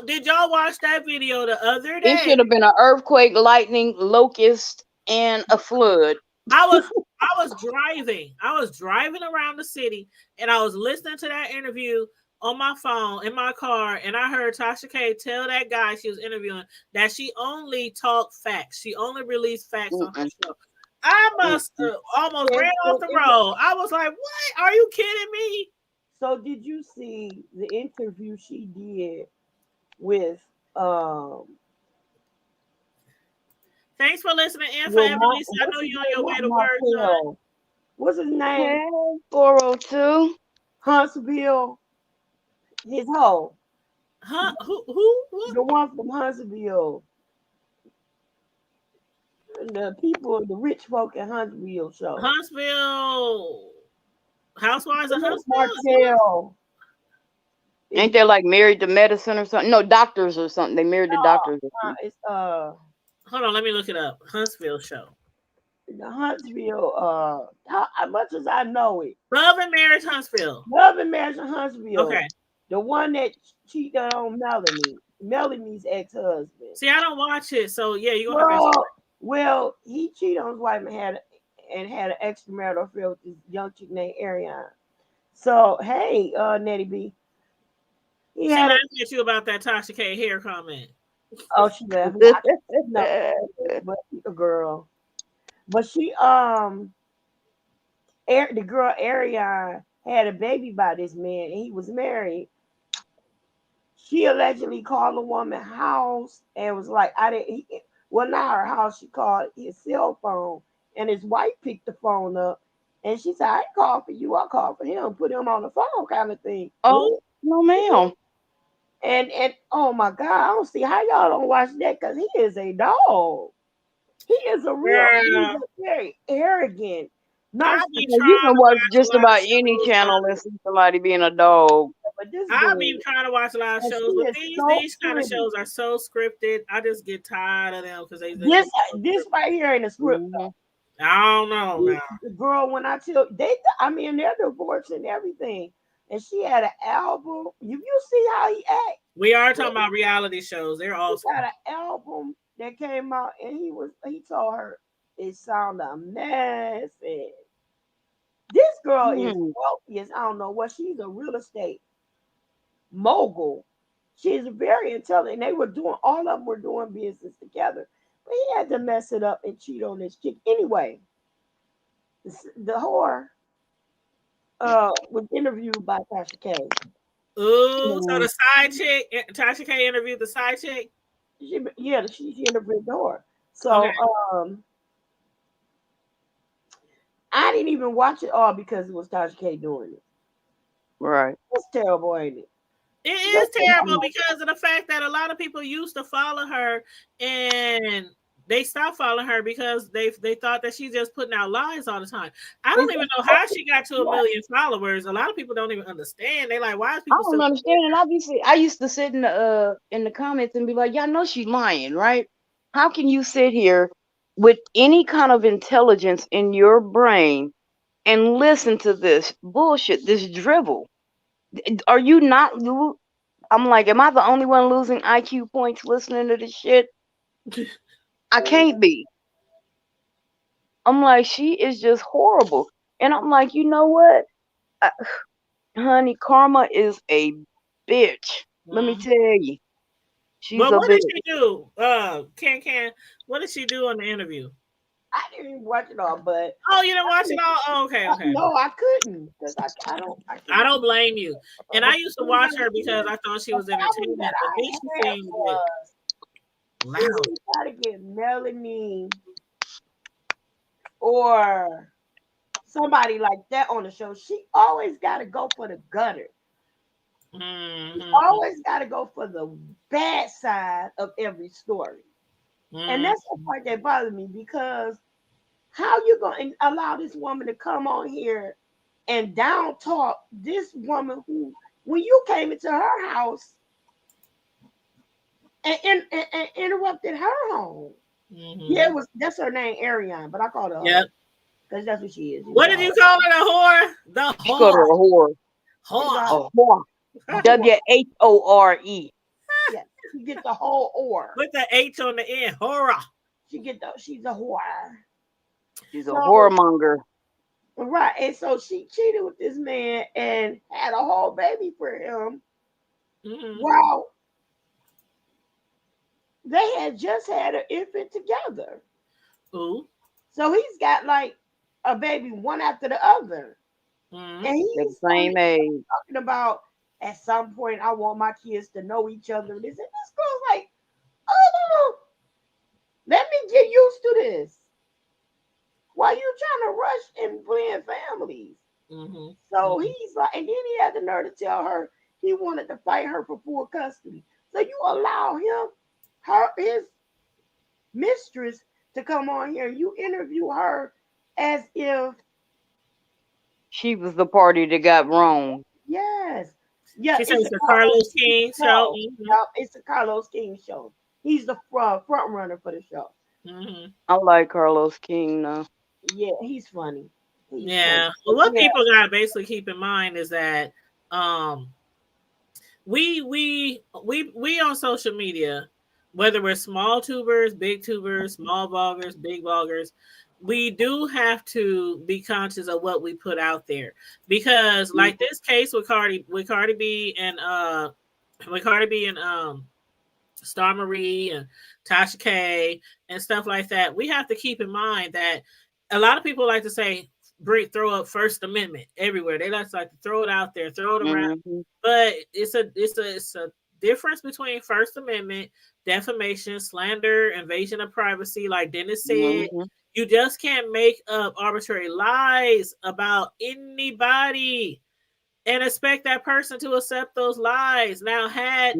Did y'all watch that video the other day? It should have been an earthquake, lightning, locust, and a flood. I was driving around the city, and I was listening to that interview on my phone in my car, and I heard Tasha K tell that guy she was interviewing that she only talked facts. She only released facts on her show. I must have almost ran off the road. I was like, "What? Are you kidding me?" So did you see the interview she did with Thanks for listening in for Well, Evelisa. I know you're on your way to work, son. What's his name? Hey, 402. Huntsville. His hoe. Huh? Who? What? The one from Huntsville. The people, the rich folk in Huntsville show. Huntsville. Housewives of Huntsville? Martell. Ain't they like married to medicine or something? No, doctors or something. They married to doctors. It's Hold on, let me look it up. Huntsville show. the Huntsville. How much as I know it. Love and Marriage Huntsville. Love and Marriage in Huntsville. Okay. The one that cheated on Melanie. Melanie's ex-husband. See, I don't watch it, so yeah, you gonna have to. Well, he cheated on his wife and had an extramarital affair with this young chick named Ariane. So hey, Nettie B. She laughed at you about that Tasha K hair comment. Oh, she left. No, but a girl. But she the girl Ariane had a baby by this man, and he was married. She allegedly called the woman's house and was like, well, not her house, she called his cell phone, and his wife picked the phone up, and she said, I ain't called for you, I called for him, put him on the phone kind of thing. Oh, no, ma'am. And oh my God, I don't see how y'all don't watch that, because he is a dog. He is a real, very arrogant. You can watch just about any channel and see somebody being a dog. I've been trying to watch a lot of shows, but these kind of shows are so scripted. I just get tired of them because this right here ain't a script. I don't know now. The girl, when I tell they're divorced and everything, and she had an album. You see how he act. We are talking about reality shows. They're awesome. He had an album that came out, and he told her it sounded a mess. And this girl is wealthy as I don't know what. She's a real estate mogul. She's very intelligent. They were doing, all of them were doing business together, but he had to mess it up and cheat on this chick anyway. The whore was interviewed by Tasha K. Ooh, so the side chick, Tasha K interviewed the side chick. She interviewed the whore. So I didn't even watch it all because it was Tasha K doing it. Right. It's terrible, ain't it? It is terrible because of the fact that a lot of people used to follow her and they stopped following her because they thought that she's just putting out lies all the time. I don't even know how she got to 1 million followers. A lot of people don't even understand. They like, why is people? I don't understand. And obviously, I used to sit in the comments and be like, y'all know she's lying, right? How can you sit here with any kind of intelligence in your brain and listen to this bullshit, this drivel? Are you not? I'm like, am I the only one losing IQ points listening to this shit? I can't be. I'm like, she is just horrible. And I'm like, you know what? Honey, Karma is a bitch. Let me tell you. She's but what did she do? Can what did she do on the interview? I didn't even watch it all, but you didn't watch it all? Oh, okay. No, I couldn't because I don't blame you. And I used to watch her because I thought she was entertaining. But then she seemed loud. You gotta get Melanie or somebody like that on the show. She always gotta go for the gutter. Always gotta go for the bad side of every story. And that's the part that bothers me, because how you gonna allow this woman to come on here and down talk this woman who, when you came into her house and interrupted her home? Yeah, that's her name, Ariane, but I called her. Yep. Because that's what she is. What did you call her? The whore? The whore. You called her a whore. Whore. A whore. WHORE. Yeah, she gets the whole or. With the H on the end. Horror. She's a whore. She's a whoremonger. Right. And so she cheated with this man and had a whole baby for him. Wow. They had just had an infant together. Ooh. So he's got like a baby one after the other. And he's the same age. Talking about, at some point, I want my kids to know each other. This girl's like, oh, let me get you this? Why you trying to rush and plan families? So he's like, and then he had the nerve to tell her he wanted to fight her for full custody. So you allow his mistress to come on here. You interview her as if she was the party that got wronged. Yes. Yeah, she said it's a Carlos King show. It's a Carlos King show. He's the front runner for the show. I like Carlos King now. Yeah, he's funny. Well, what people gotta basically keep in mind is that we on social media, whether we're small tubers, big tubers, small vloggers, big vloggers, we do have to be conscious of what we put out there, because like this case with Cardi B and Star Marie and Tasha K and stuff like that, we have to keep in mind that a lot of people like to say throw up First Amendment everywhere. They like to throw it out there, throw it around. But it's a difference between First Amendment, defamation, slander, invasion of privacy. Like Dennis said, you just can't make up arbitrary lies about anybody and expect that person to accept those lies. Now, had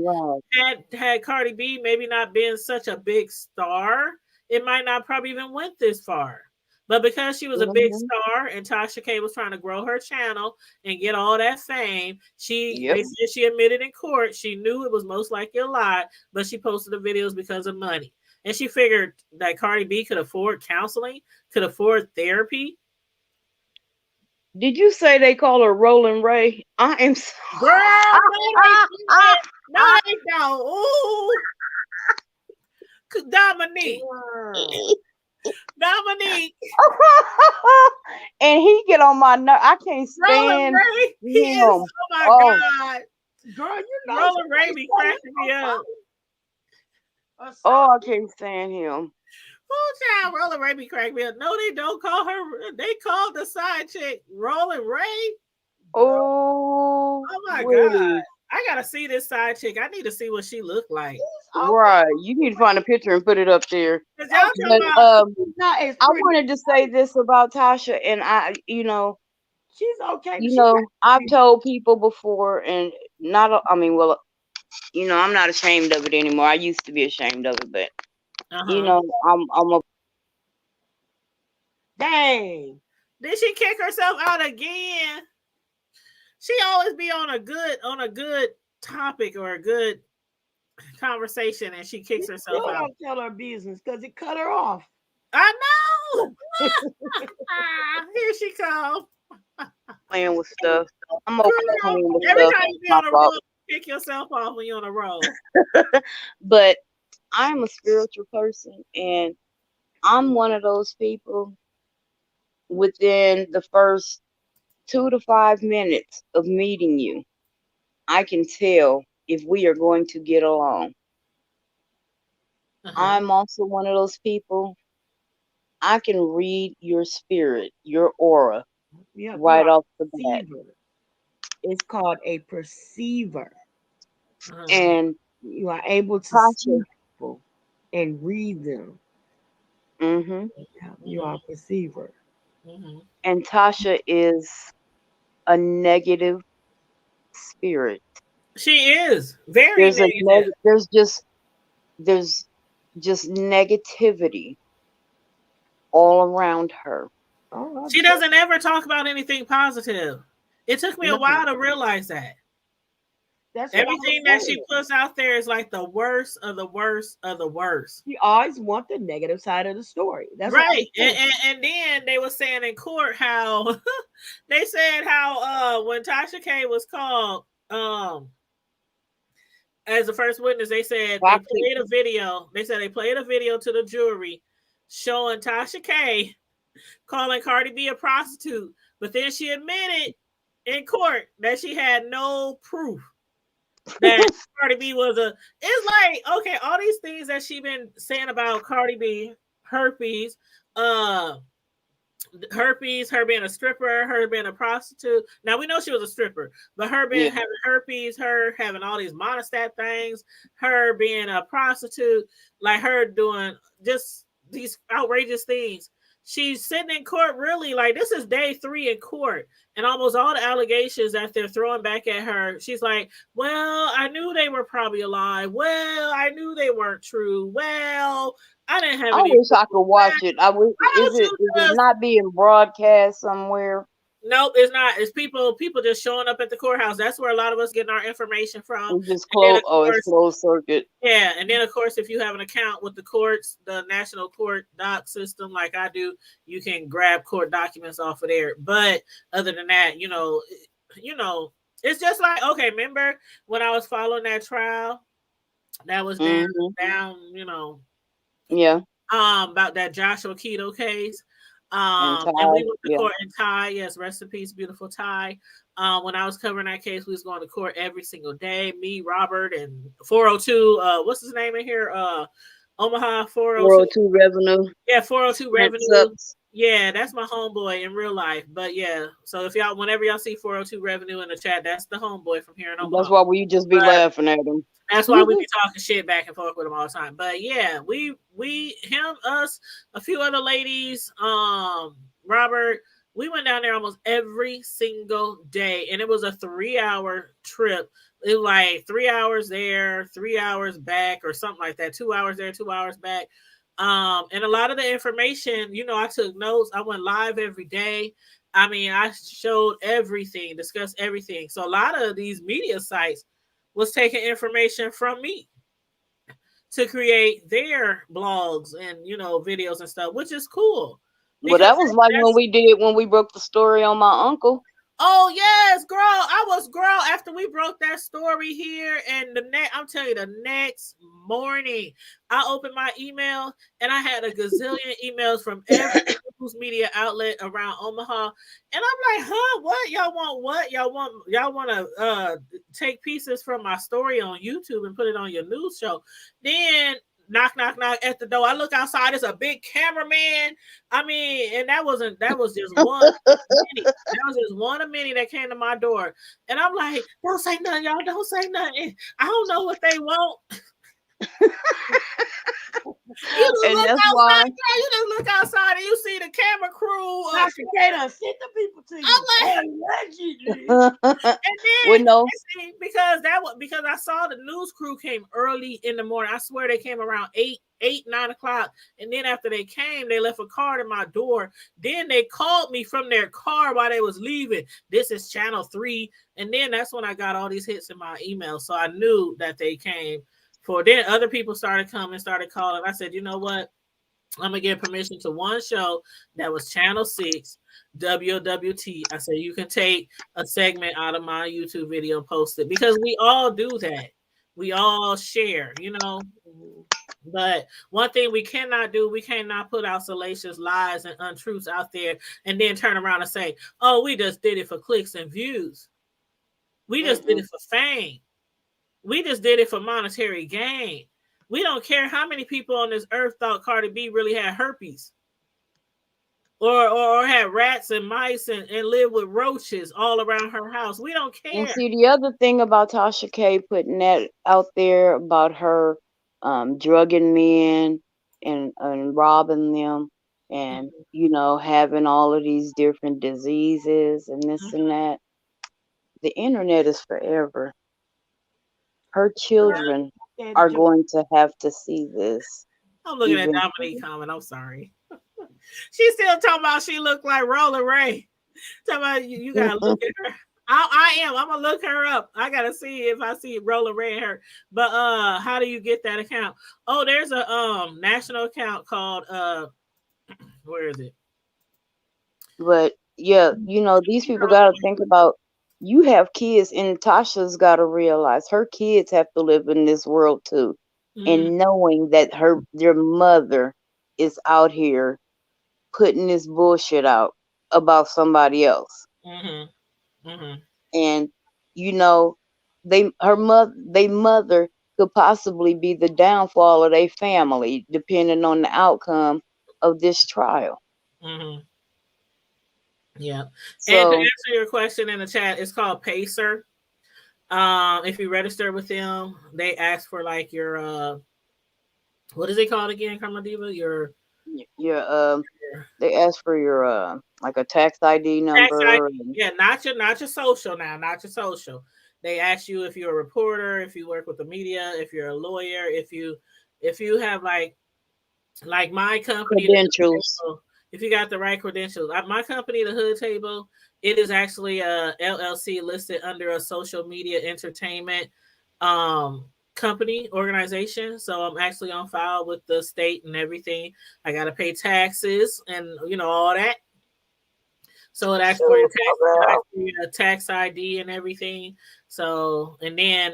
Cardi B maybe not been such a big star, it might not probably even went this far. But because she was a big star and Tasha K was trying to grow her channel and get all that fame, they said she admitted in court she knew it was most likely a lie, but she posted the videos because of money. And she figured that Cardi B could afford counseling, could afford therapy. Did you say they call her Rolling Ray? I am so... Girl, no, they don't. Ooh. Dominique. And he get on my nerve. I can't stand Ray. He is, oh my God. Girl, you know Rolling Ray be cracking me up. Oh, I can't stand him. Oh, child, Rolling Ray be cracking me up. No, they don't call her. They called the side chick Rolling Ray. Oh my God. I gotta see this side chick. I need to see what she looked like. Right. You need to find a picture and put it up there. But, I wanted to say this about Tasha, and she's okay. I've told people before, and I'm not ashamed of it anymore. I used to be ashamed of it, but I'm a dang. Did she kick herself out again? She always be on a good topic or a good conversation, and she kicks herself out. Don't tell her business because it cut her off. I know. Here she comes. Playing with stuff. I'm okay playing with every stuff. time you be on a roll, kick yourself off when you're on a roll. But I'm a spiritual person, and I'm one of those people within the first 2 to 5 minutes of meeting you, I can tell if we are going to get along. I'm also one of those people, I can read your spirit, your aura, right off the bat. It's called a perceiver. And you are able to see people and read them. You are a perceiver. And Tasha is a negative spirit. She is very negative. There's just negativity all around her. She doesn't ever talk about anything positive. It took me a while to realize that. Everything that she puts out there is like the worst of the worst of the worst. You always want the negative side of the story. That's right. And then they were saying in court how they said how when Tasha K was called as the first witness, they said they played a video. They said they played a video to the jury showing Tasha K calling Cardi B a prostitute, but then she admitted in court that she had no proof that Cardi B was it's like, okay, all these things that she been saying about Cardi B, herpes, her being a stripper, her being a prostitute. Now we know she was a stripper, but her being having herpes, her having all these monostat things, her being a prostitute, like her doing just these outrageous things. She's sitting in court, really, like, this is day 3 in court, and almost all the allegations that they're throwing back at her, she's like, well, I knew they were probably alive. Well, I knew they weren't true. Well, I didn't have I any. wish I could watch it. I wish. Is it not being broadcast somewhere? Nope, it's not. It's people just showing up at the courthouse. That's where a lot of us getting our information from. It's just closed. It's closed circuit. Yeah, and then of course, if you have an account with the courts, the national court doc system, like I do, you can grab court documents off of there. But other than that, it's just like, okay, remember when I was following that trial that was down, yeah, about that Joshua Keto case. And we went to court in Ty. Yes, rest in peace, beautiful Ty. When I was covering that case, we was going to court every single day. Me, Robert, and 402. What's his name in here? Omaha 402 Revenue. Yeah, 402 Revenue. Yeah, that's my homeboy in real life. But yeah, so if y'all, whenever y'all see 402 Revenue in the chat, that's the homeboy from here in Omaha. That's why we just be laughing at him. That's why we be talking shit back and forth with him all the time. But yeah, him, us, a few other ladies, Robert, we went down there almost every single day, and it was a 3-hour trip. It was like 3 hours there, 3 hours back, or something like that. 2 hours there, 2 hours back. And a lot of the information, I took notes. I went live every day. I mean, I showed everything, discussed everything. So a lot of these media sites was taking information from me to create their blogs and, videos and stuff, which is cool. Well, that was like when we broke the story on my uncle. Oh yes, girl. After we broke that story here, and I'm telling you, the next morning, I opened my email and I had a gazillion emails from every news media outlet around Omaha. And I'm like, huh, what? Y'all want what? Y'all want to take pieces from my story on YouTube and put it on your news show. Then knock at the door. I look outside, it's a big cameraman. I mean, and that was just one many. That was just one of many that came to my door. And I'm like, don't say nothing, y'all. Don't say nothing. I don't know what they want. You just look outside and you see the camera crew. Dr. K done sent the people to you. I'm like, and then because I saw the news crew came early in the morning. I swear they came around 9 o'clock. And then after they came, they left a card in my door. Then they called me from their car while they was leaving. This is Channel 3. And then that's when I got all these hits in my email. So I knew that they came. Then other people started coming, started calling. I said, you know what? I'm going to give permission to one show that was Channel 6, WWT. I said, you can take a segment out of my YouTube video and post it, because we all do that. We all share, But one thing we cannot do, we cannot put out salacious lies and untruths out there and then turn around and say, oh, we just did it for clicks and views. We just did it for fame. We just did it for monetary gain. We don't care how many people on this earth thought Cardi B really had herpes. Or had rats and mice and lived with roaches all around her house. We don't care. And see, the other thing about Tasha K putting that out there about her drugging men and robbing them and, having all of these different diseases and this and that. The internet is forever. Her children are going to have to see this. I'm looking at Dominique comment. I'm sorry. She's still talking about she looked like Roller Ray. Talking about you gotta look at her. I am. I'm gonna look her up. I gotta see if I see Roller Ray in her. But how do you get that account? Oh, there's a national account called where is it? But yeah, these people gotta think about. You have kids, and Tasha's got to realize her kids have to live in this world too. And knowing that their mother is out here putting this bullshit out about somebody else. And, their mother could possibly be the downfall of their family, depending on the outcome of this trial. Yeah. So, and to answer your question in the chat, it's called Pacer. If you register with them, they ask for like your what is it called again, Karma Diva? Your they ask for your like a tax ID Tax ID, number. yeah, not your social now, not your social. They ask you if you're a reporter, if you work with the media, if you're a lawyer, if you have like my company, the Hood Credentials. Table, if you got the right credentials. My company, the Hood Table, it is actually a LLC listed under a social media entertainment company organization. So I'm actually on file with the state and everything. I got to pay taxes and all that. So it asks for your Shoot, tax, it girl. asks for your tax ID and everything. So and then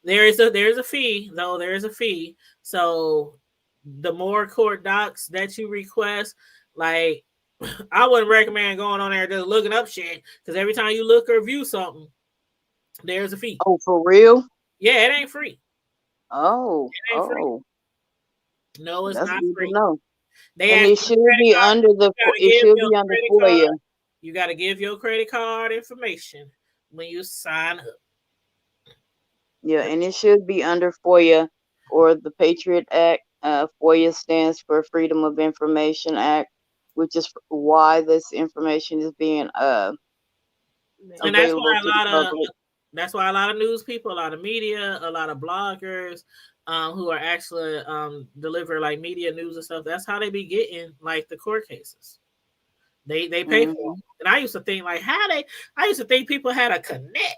there is a fee though. There is a fee. So the more court docs that you request, like I wouldn't recommend going on there just looking up shit because every time you look or view something, there's a fee. Oh, for real? Yeah, it ain't free. Oh, It ain't free. oh, No, it's that's not good to free. know. They And ask it you should your credit be card. under the. You gotta It give should your be under credit FOIA. card. You got to give your credit card information when you sign up. Yeah, and it should be under FOIA or the Patriot Act. FOIA stands for Freedom of Information Act, which is why this information is being And that's available why to the public. a lot of news people, a lot of media, a lot of bloggers who are actually deliver like media news and stuff. That's how they be getting like the court cases. They pay for Mm-hmm. them. And I used to think like I used to think people had a connect.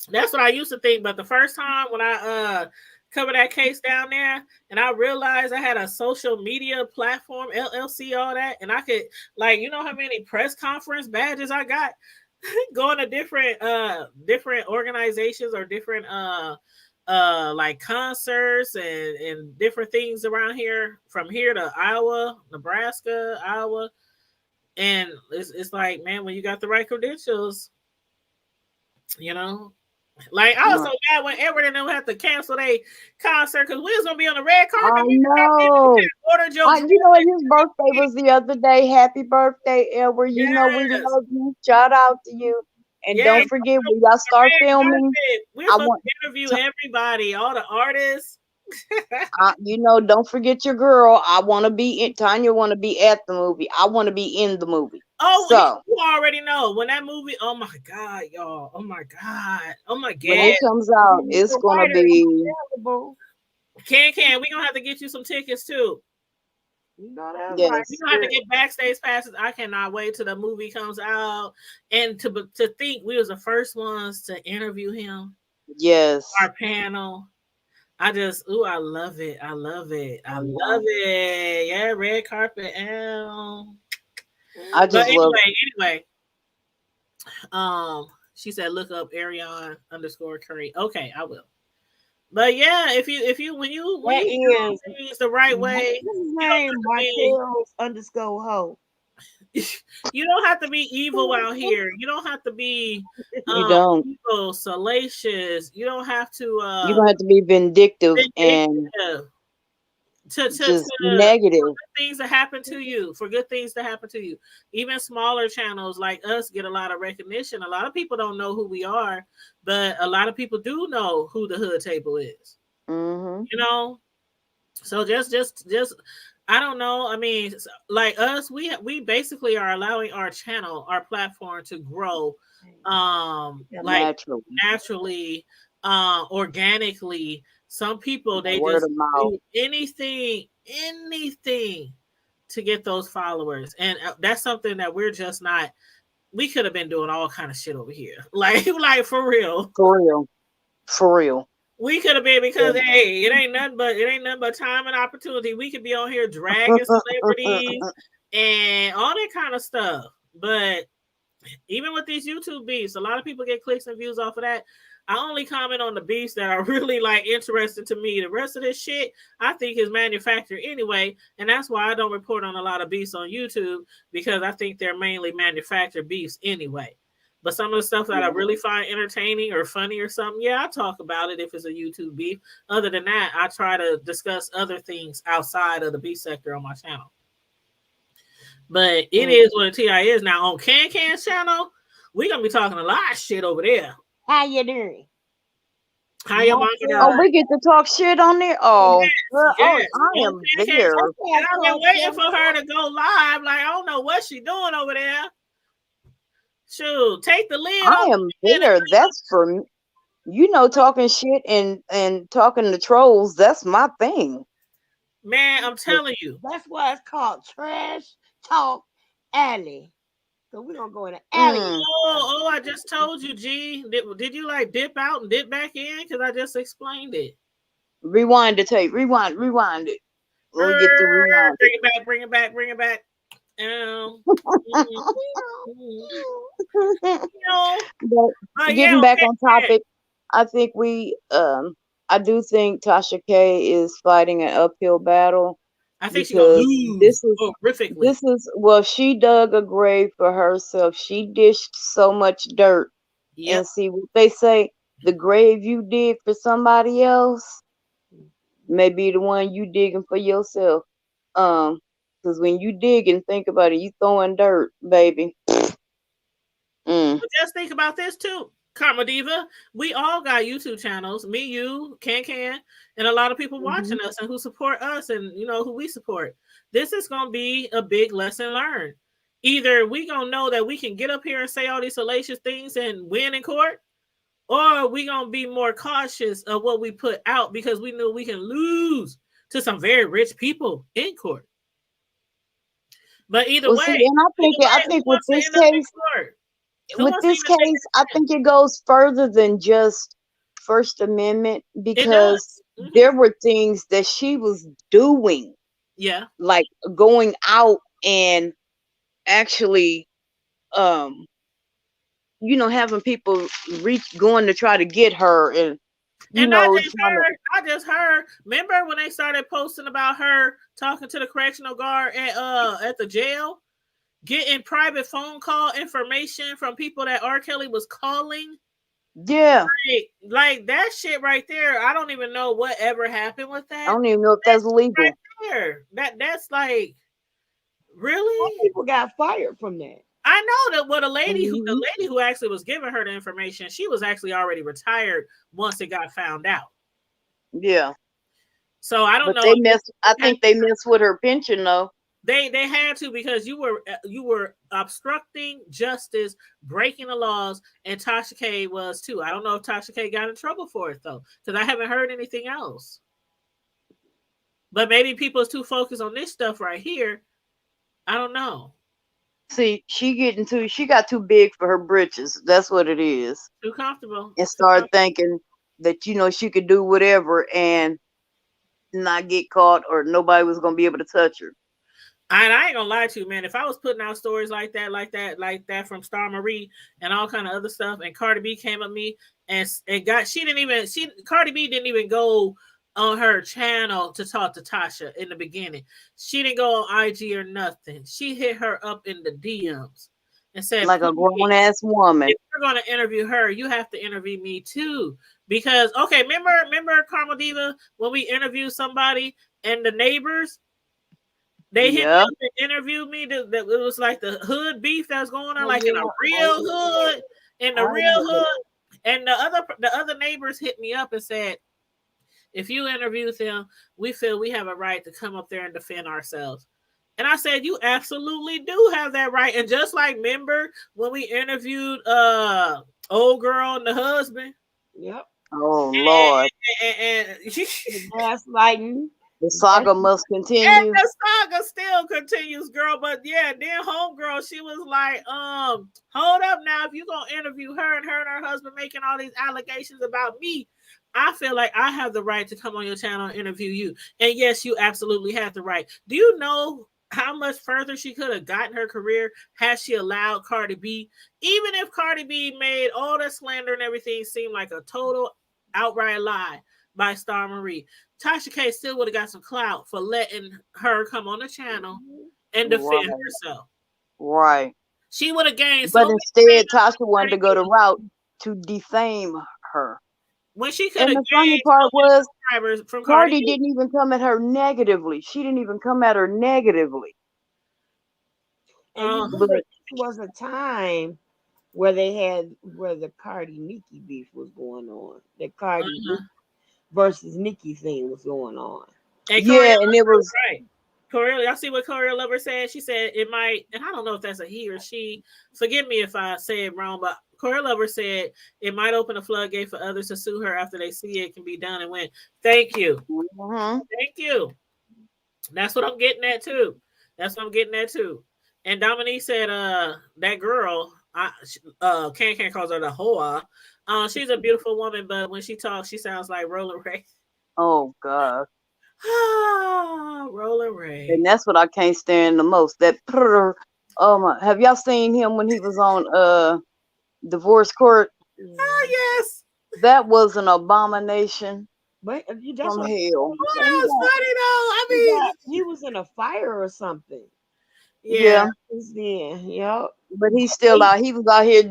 That's what I used to think. But the first time when I covered that case down there and I realized I had a social media platform, LLC, all that, and I could like how many press conference badges I got going to different organizations or different like concerts and different things around here from here to Iowa, Nebraska, Iowa. And it's like, man, when you got the right credentials, like I was so mad when Edward and them had to cancel their concert because we was gonna be on the red carpet. I know. Ordered your You know, his birthday was the other day. Happy birthday, Edward. You know we Yes. love you. Shout out to you. And Yeah, don't forget when y'all start filming. We're supposed to interview everybody, all the artists. Don't forget your girl. I want to be in. Tanya want to be at the movie. I want to be in the movie. Oh, so you already know when that movie. Oh my god, y'all! Oh my god! Oh my god! When it comes out, it's gonna be. Can we gonna have to get you some tickets too? Yes. We're gonna have to get backstage passes. I cannot wait till the movie comes out, and to think we was the first ones to interview him. Yes. Our panel. I love it. I love it. I love it. Yeah, red carpet. I just love it. Anyway. She said look up Arion _Curry. Okay, I will. But yeah, if you when you do things the right way, his name _Ho. You don't have to be evil out here. You don't have to be evil, salacious. You don't have to you don't have to be vindictive. And just negative things that happen to you, for good things to happen to you. Even smaller channels like us get a lot of recognition. A lot of people don't know who we are, but a lot of people do know who the Hood Table is. Mm-hmm. So just I don't know. I mean, like us, we basically are allowing our channel, our platform to grow like naturally, organically. Some people they just do anything to get those followers, and that's something that we're just not. We could have been doing all kind of shit over here, like for real. We could have been because hey, it ain't nothing but time and opportunity. We could be on here dragging celebrities and all that kind of stuff. But even with these YouTube beefs, a lot of people get clicks and views off of that. I only comment on the beefs that are really like interesting to me. The rest of this shit, I think is manufactured anyway, and that's why I don't report on a lot of beefs on YouTube because I think they're mainly manufactured beefs anyway. But some of the stuff that I really find entertaining or funny or something, yeah, I talk about it if it's a YouTube beef. Other than that, I try to discuss other things outside of the beef sector on my channel. But it is what a TI is. Now on Can's channel, we're gonna be talking a lot of shit over there. How you doing? How your mama Oh, doing? we get to talk shit on there. Oh, girl, oh, Yes. I am Okay. there. And I've been waiting for her to go live. Like, I don't know what she doing over there. Shoot, take the lid I off. am there. That's for me. You know, talking shit and talking to trolls. That's my thing. Man, I'm telling you. That's why it's called Trash Talk Alley. So we're gonna go in the alley. Oh, I just told you, G. Did you like dip out and dip back in? Because I just explained it. Rewind the tape. Rewind it. We'll get to rewind Bring it back, bring it back, bring it back. But getting back on topic, I think I do think Tasha K is fighting an uphill battle. I think she's gonna lose horrifically. This is well, she dug a grave for herself. She dished so much dirt. Yep. And see what they say, the grave you dig for somebody else may be the one you digging for yourself. Because when you dig and think about it, you throwing dirt, baby. But just think about this too, Karma Diva. We all got YouTube channels. Me, you, Can, and a lot of people watching us and who support us and you know who we support. This is gonna be a big lesson learned. Either we gonna know that we can get up here and say all these salacious things and win in court, or we gonna be more cautious of what we put out because we know we can lose to some very rich people in court. But either way, see, and I think with this case, I think it goes further than just First Amendment because there were things that she was doing. Yeah. Like going out and actually you know, having people going to try to get her and I just heard. Remember when they started posting about her talking to the correctional guard at the jail, getting private phone call information from people that R. Kelly was calling? Yeah. Like that shit right there. I don't even know what ever happened with that. I don't even know if that's legal. Right there. That's like really? Some people got fired from that. I know that the lady who actually was giving her the information, she was actually already retired once it got found out. Yeah. So I don't know. I think they messed with her pension though. They had to because you were obstructing justice, breaking the laws, and Tasha K was too. I don't know if Tasha K got in trouble for it though, because I haven't heard anything else. But maybe people is too focused on this stuff right here. I don't know. See, she got too big for her britches. That's what it is. Too comfortable. And started thinking that, you know, she could do whatever and not get caught or nobody was going to be able to touch her. And I ain't gonna lie to you, man. If I was putting out stories like that from Star Marie and all kind of other stuff, and Cardi B came at me and Cardi B didn't even go on her channel to talk to Tasha in the beginning. She didn't go on IG or nothing. She hit her up in the DMs and said, like a grown ass woman, if you're gonna interview her, you have to interview me too. Because remember Karma Diva when we interviewed somebody and the neighbors, they hit me up and interviewed me. That it was like the hood beef that's going on, like in a real hood, And the other neighbors hit me up and said, if you interview them, we feel we have a right to come up there and defend ourselves. And I said, you absolutely do have that right. And just like remember when we interviewed old girl and the husband. Yep. Oh Lord. And gaslighting. The saga must continue. And the saga still continues, girl. But yeah, then homegirl, she was like, hold up now. If you're gonna interview her and her husband making all these allegations about me, I feel like I have the right to come on your channel and interview you. And yes, you absolutely have the right. Do you know how much further she could have gotten her career had she allowed Cardi B? Even if Cardi B made all that slander and everything seem like a total outright lie by Star Marie, Tasha K still would have got some clout for letting her come on the channel and defend herself. Right. She would have gained. But instead, Tasha wanted to go the route to defame her. When she could have. And the funny part was, Cardi didn't even come at her negatively. She didn't even come at her negatively. And it was a time where the Cardi Nicki beef was going on. The Cardi versus Nicki thing was going on. And Yeah, and it was right. Corey, I see what Corey Lover said. She said it might, and I don't know if that's a he or she. Forgive me if I say it wrong, but Corey Lover said it might open a floodgate for others to sue her after they see it can be done and win. Thank you. Thank you. That's what I'm getting at too. And Dominique said, that girl, Can calls her the hoa. She's a beautiful woman, but when she talks, she sounds like Roller Ray. Oh God. Roller Ray. And that's what I can't stand the most. That have y'all seen him when he was on divorce court? Oh yes. That was an abomination. But from hell. Oh, that was funny though. I mean, he was in a fire or something. Yeah. Yep. But he's still out. He was out here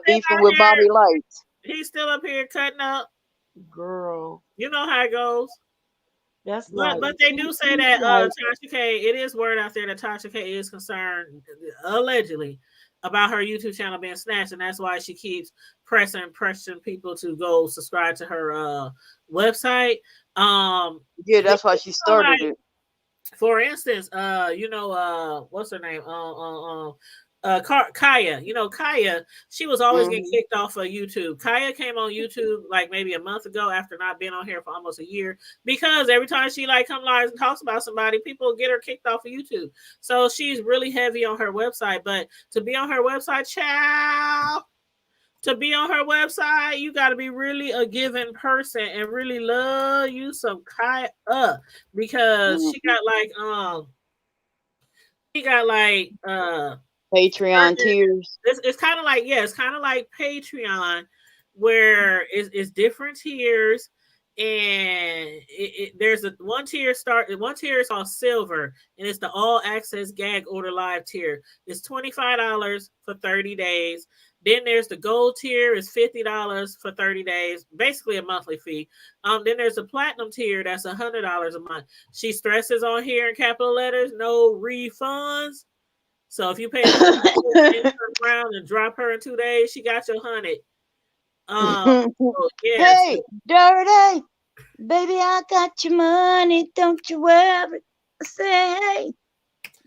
beefing with Bobby Lights. He's still up here cutting up. Girl. You know how it goes. That's but they do say that Tasha K, it is word out there that Tasha K is concerned, allegedly, about her YouTube channel being snatched, and that's why she keeps pressuring people to go subscribe to her website. Yeah, that's why she started it. For instance, what's her name? Kaya. Kaya, she was always getting kicked off of YouTube. Kaya came on YouTube like maybe a month ago after not being on here for almost a year, because every time she come live and talks about somebody, people get her kicked off of YouTube. So she's really heavy on her website. But to be on her website, you got to be really a giving person and really love you some Kaya, because she got Patreon tiers. It's kind of like Patreon, where it's different tiers, and there's one tier is called Silver, and it's the all access gag order live tier. It's $25 for 30 days. Then there's the gold tier, is $50 for 30 days, basically a monthly fee. Then there's the platinum tier, that's $100 a month. She stresses on here in capital letters, no refunds. So if you pay around and drop her in 2 days, she got your 100. Hey, dirty baby, I got your money. Don't you worry. Say, hey,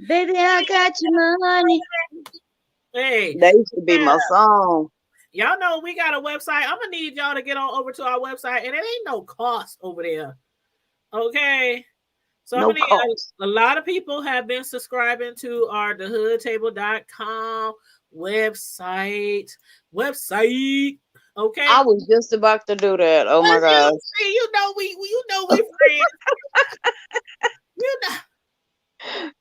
baby, I got your money. Hey, that used to be my song. Y'all know we got a website. I'm gonna need y'all to get on over to our website, and it ain't no cost over there. Okay. So a lot of people have been subscribing to our thehoodtable.com website. Okay. I was just about to do that. Oh my gosh. See, we friends.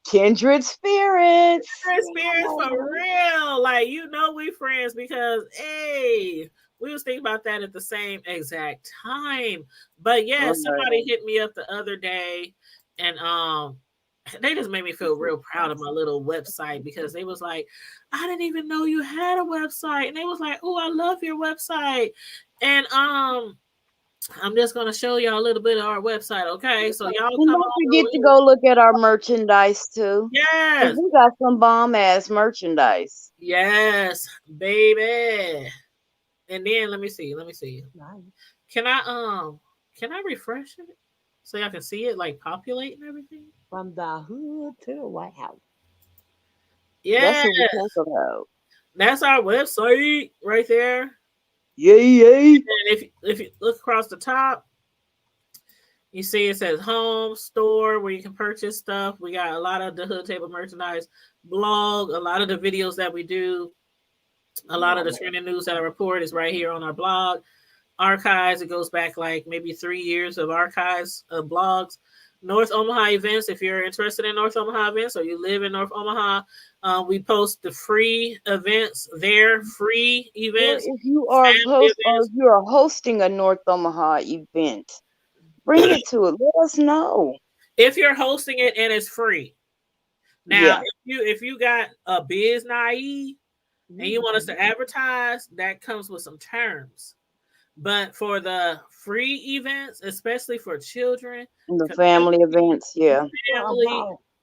Kindred spirits. For real. We friends because we was thinking about that at the same exact time. But somebody hit me up the other day, and they just made me feel real proud of my little website, because they was like, I didn't even know you had a website. And they was like, oh, I love your website. And I'm just gonna show y'all a little bit of our website, okay? So y'all don't forget to go look at our merchandise too. Yes, we got some bomb ass merchandise. Yes, baby. And then let me see. Can I refresh it so y'all can see it populate and everything? From the hood to the White House. Yeah, that's our website right there. Yay! And if you look across the top, you see it says home store, where you can purchase stuff. We got a lot of the Hood Table merchandise, blog, a lot of the videos that we do, a lot of the trending news that I report is right here on our blog. Archives, it goes back maybe 3 years of archives of blogs. North Omaha events, if you're interested in North Omaha events or you live in North Omaha, we post the free events there, free events. Well, if you are hosting a North Omaha event, bring it to it. Let us know. If you're hosting it and it's free. Now, if you got a biz naive and you want us to advertise, that comes with some terms. But for the free events, especially for children, the family events,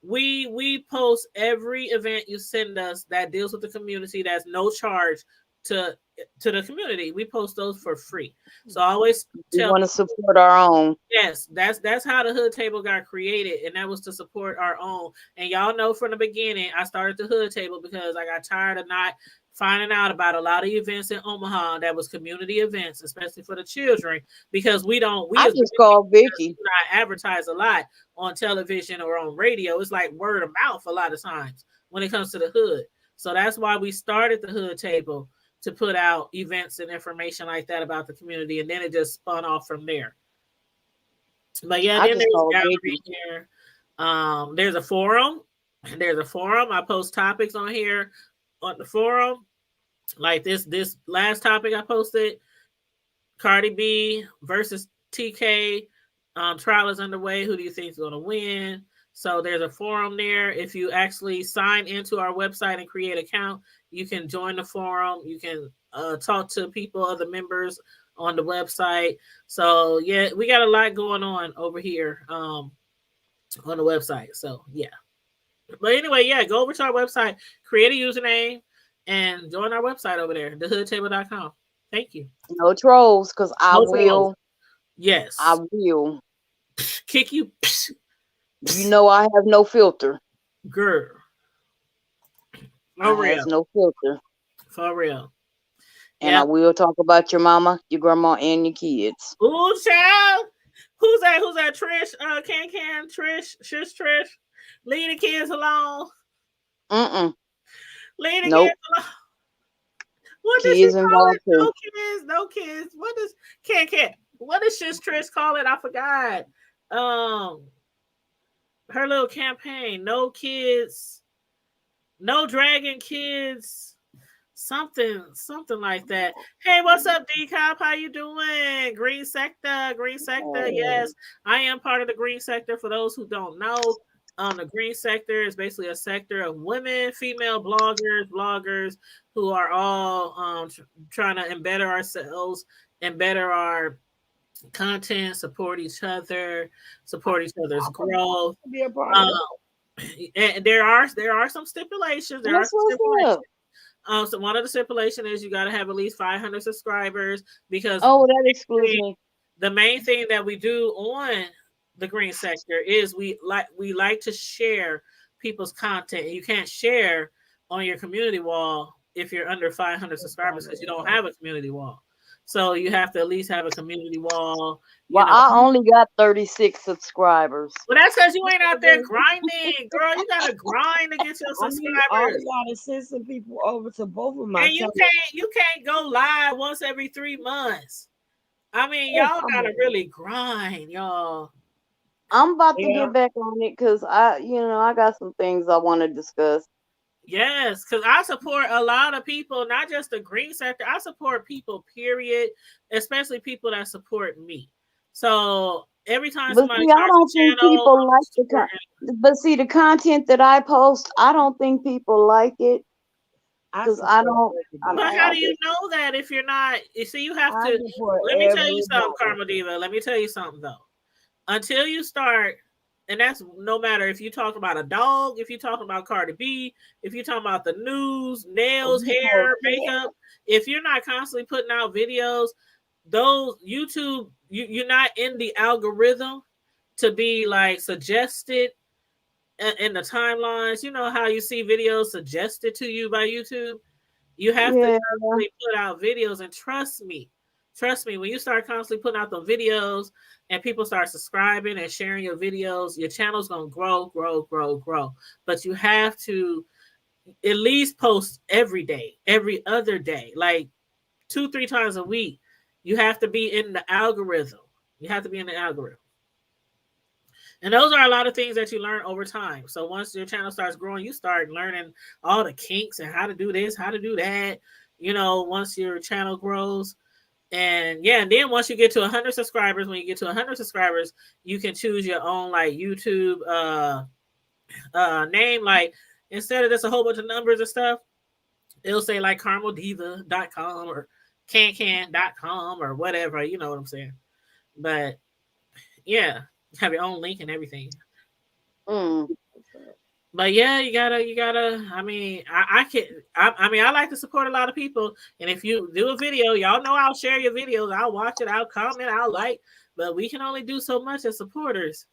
we post every event you send us that deals with the community. That's no charge to the community. We post those for free. So I always We tell want to support our own. yes, that's how the Hood Table got created, and that was to support our own. And y'all know from the beginning, I started the Hood Table because I got tired of not finding out about a lot of events in Omaha that was community events, especially for the children, because we I as just called Vicky. do not advertise a lot on television or on radio. It's like word of mouth a lot of times when it comes to the hood. So that's why we started the Hood Table, to put out events and information like that about the community, and then it just spun off from there. But yeah, I then just there's called gallery Vicky. here. There's a forum. There's a forum. I post topics on here on the forum. Like this last topic I posted, Cardi B versus TK. Trial is underway. Who do you think is going to win? So there's a forum there. If you actually sign into our website and create an account, you can join the forum. You can talk to people, other members on the website. So yeah, we got a lot going on over here on the website. So yeah. But anyway, yeah, go over to our website, create a username, and join our website over there, thehoodtable.com. Thank you. No trolls, because I No will. trolls. Yes. I will. Kick you. You know I have no filter. Girl. For I real. has no filter. For real. And I will talk about your mama, your grandma, and your kids. Ooh, child. Who's that? Who's that? Trish? Can Trish? Trish. Leave the kids alone. Mm-mm. Leave the Nope. kids alone. What does Kids she call involved it? too. No kids. What does can? What does Trish call it? I forgot. Her little campaign. No kids. No dragging kids. Something like that. Hey, what's up, D-Cop? How you doing? Green sector. Yes, I am part of the green sector. For those who don't know, the green sector is basically a sector of women, female bloggers who are all trying to embed ourselves and better our content, support each other's growth. And there are some stipulations. So one of the stipulations is you got to have at least 500 subscribers, because that excludes me. The main thing that we do on the green sector is we like to share people's content. And you can't share on your community wall if you're under 500 subscribers, because you don't have a community wall. So you have to at least have a community wall. Well, I only got 36 subscribers. Well, that's because you ain't out there grinding, girl. You gotta grind to get your subscribers. I gotta send some people over to both of my. And you can't go live once every 3 months. I mean, y'all gotta really grind, y'all. I'm about to get back on it because I got some things I want to discuss. Yes, because I support a lot of people, not just the green sector. I support people, period, especially people that support me. So every time somebody I don't think people like the content that I post. I don't think people like it because I don't. But how do you know that if you're not? You see, you have to. Let me tell you something, Karma Diva. Let me tell you something though. Until you start. And that's no matter if you talk about a dog, if you're talking about Cardi B, if you're talking about the news, nails, hair, makeup, if you're not constantly putting out videos, those YouTube, you're not in the algorithm to be like suggested in the timelines. You know how you see videos suggested to you by YouTube? You have to constantly put out videos, and trust me, when you start constantly putting out the videos and people start subscribing and sharing your videos, your channel's going to grow. But you have to at least post every day, every other day, like 2-3 times a week. You have to be in the algorithm. And those are a lot of things that you learn over time. So once your channel starts growing, you start learning all the kinks and how to do this, how to do that, once your channel grows. And then once you get to 100 subscribers, you can choose your own like YouTube name. Like instead of just a whole bunch of numbers and stuff, it'll say like caramodiva.com or can.com or whatever, you know what I'm saying. But yeah, have your own link and everything. But yeah, you gotta. I mean, I can. I mean, I like to support a lot of people, and if you do a video, y'all know I'll share your videos. I'll watch it. I'll comment. I'll like. But we can only do so much as supporters.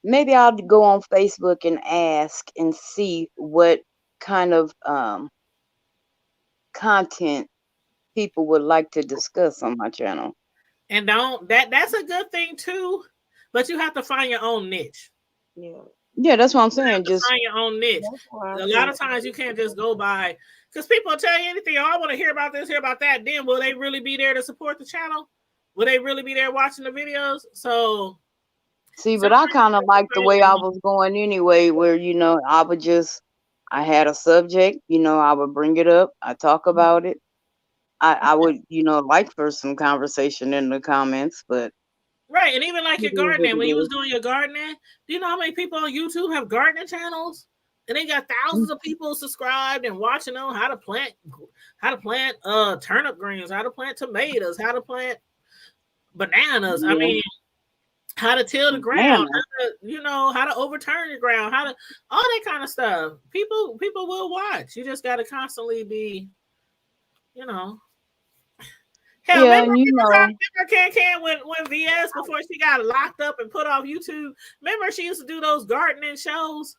Maybe I'll go on Facebook and ask and see what kind of content people would like to discuss on my channel. And don't that's a good thing too. But you have to find your own niche. Yeah. Yeah, that's what I'm You have saying. to Just find your own niche. That's why I A lot said, of times you can't just go by because people tell you anything. Oh, I want to hear about this, hear about that. Then will they really be there to support the channel? Will they really be there watching the videos? So see, but I sometimes kind of like the way I was going anyway, where I had a subject, I would bring it up, I talk about it. I would, like for some conversation in the comments, but right, and even like it your is what gardening, when it you was is. doing your gardening, do you know how many people on YouTube have gardening channels? And they got thousands of people subscribed and watching them how to plant turnip greens, how to plant tomatoes, how to plant bananas. I Yeah, mean, how to till the ground, man. how to overturn the ground, how to all that kind of stuff. People will watch. You just got to constantly be, you know. Hell, Yeah, remember, and Can when VS before she got locked up and put off YouTube. Remember, she used to do those gardening shows.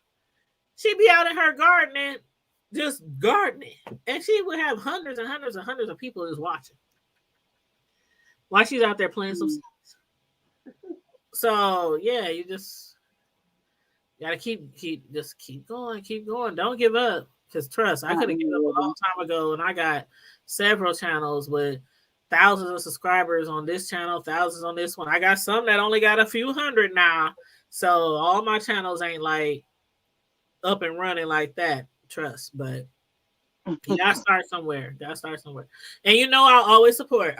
She'd be out in her gardening, just gardening, and she would have hundreds and hundreds and hundreds of people just watching while she's out there playing some seeds. So yeah, you just gotta keep going. Don't give up. Cause trust, I could have given up a long time ago, and I got several channels with thousands of subscribers on this channel, thousands on this one. I got some that only got a few hundred now. So all my channels ain't like up and running like that. Trust, but you gotta start somewhere. And I'll always support.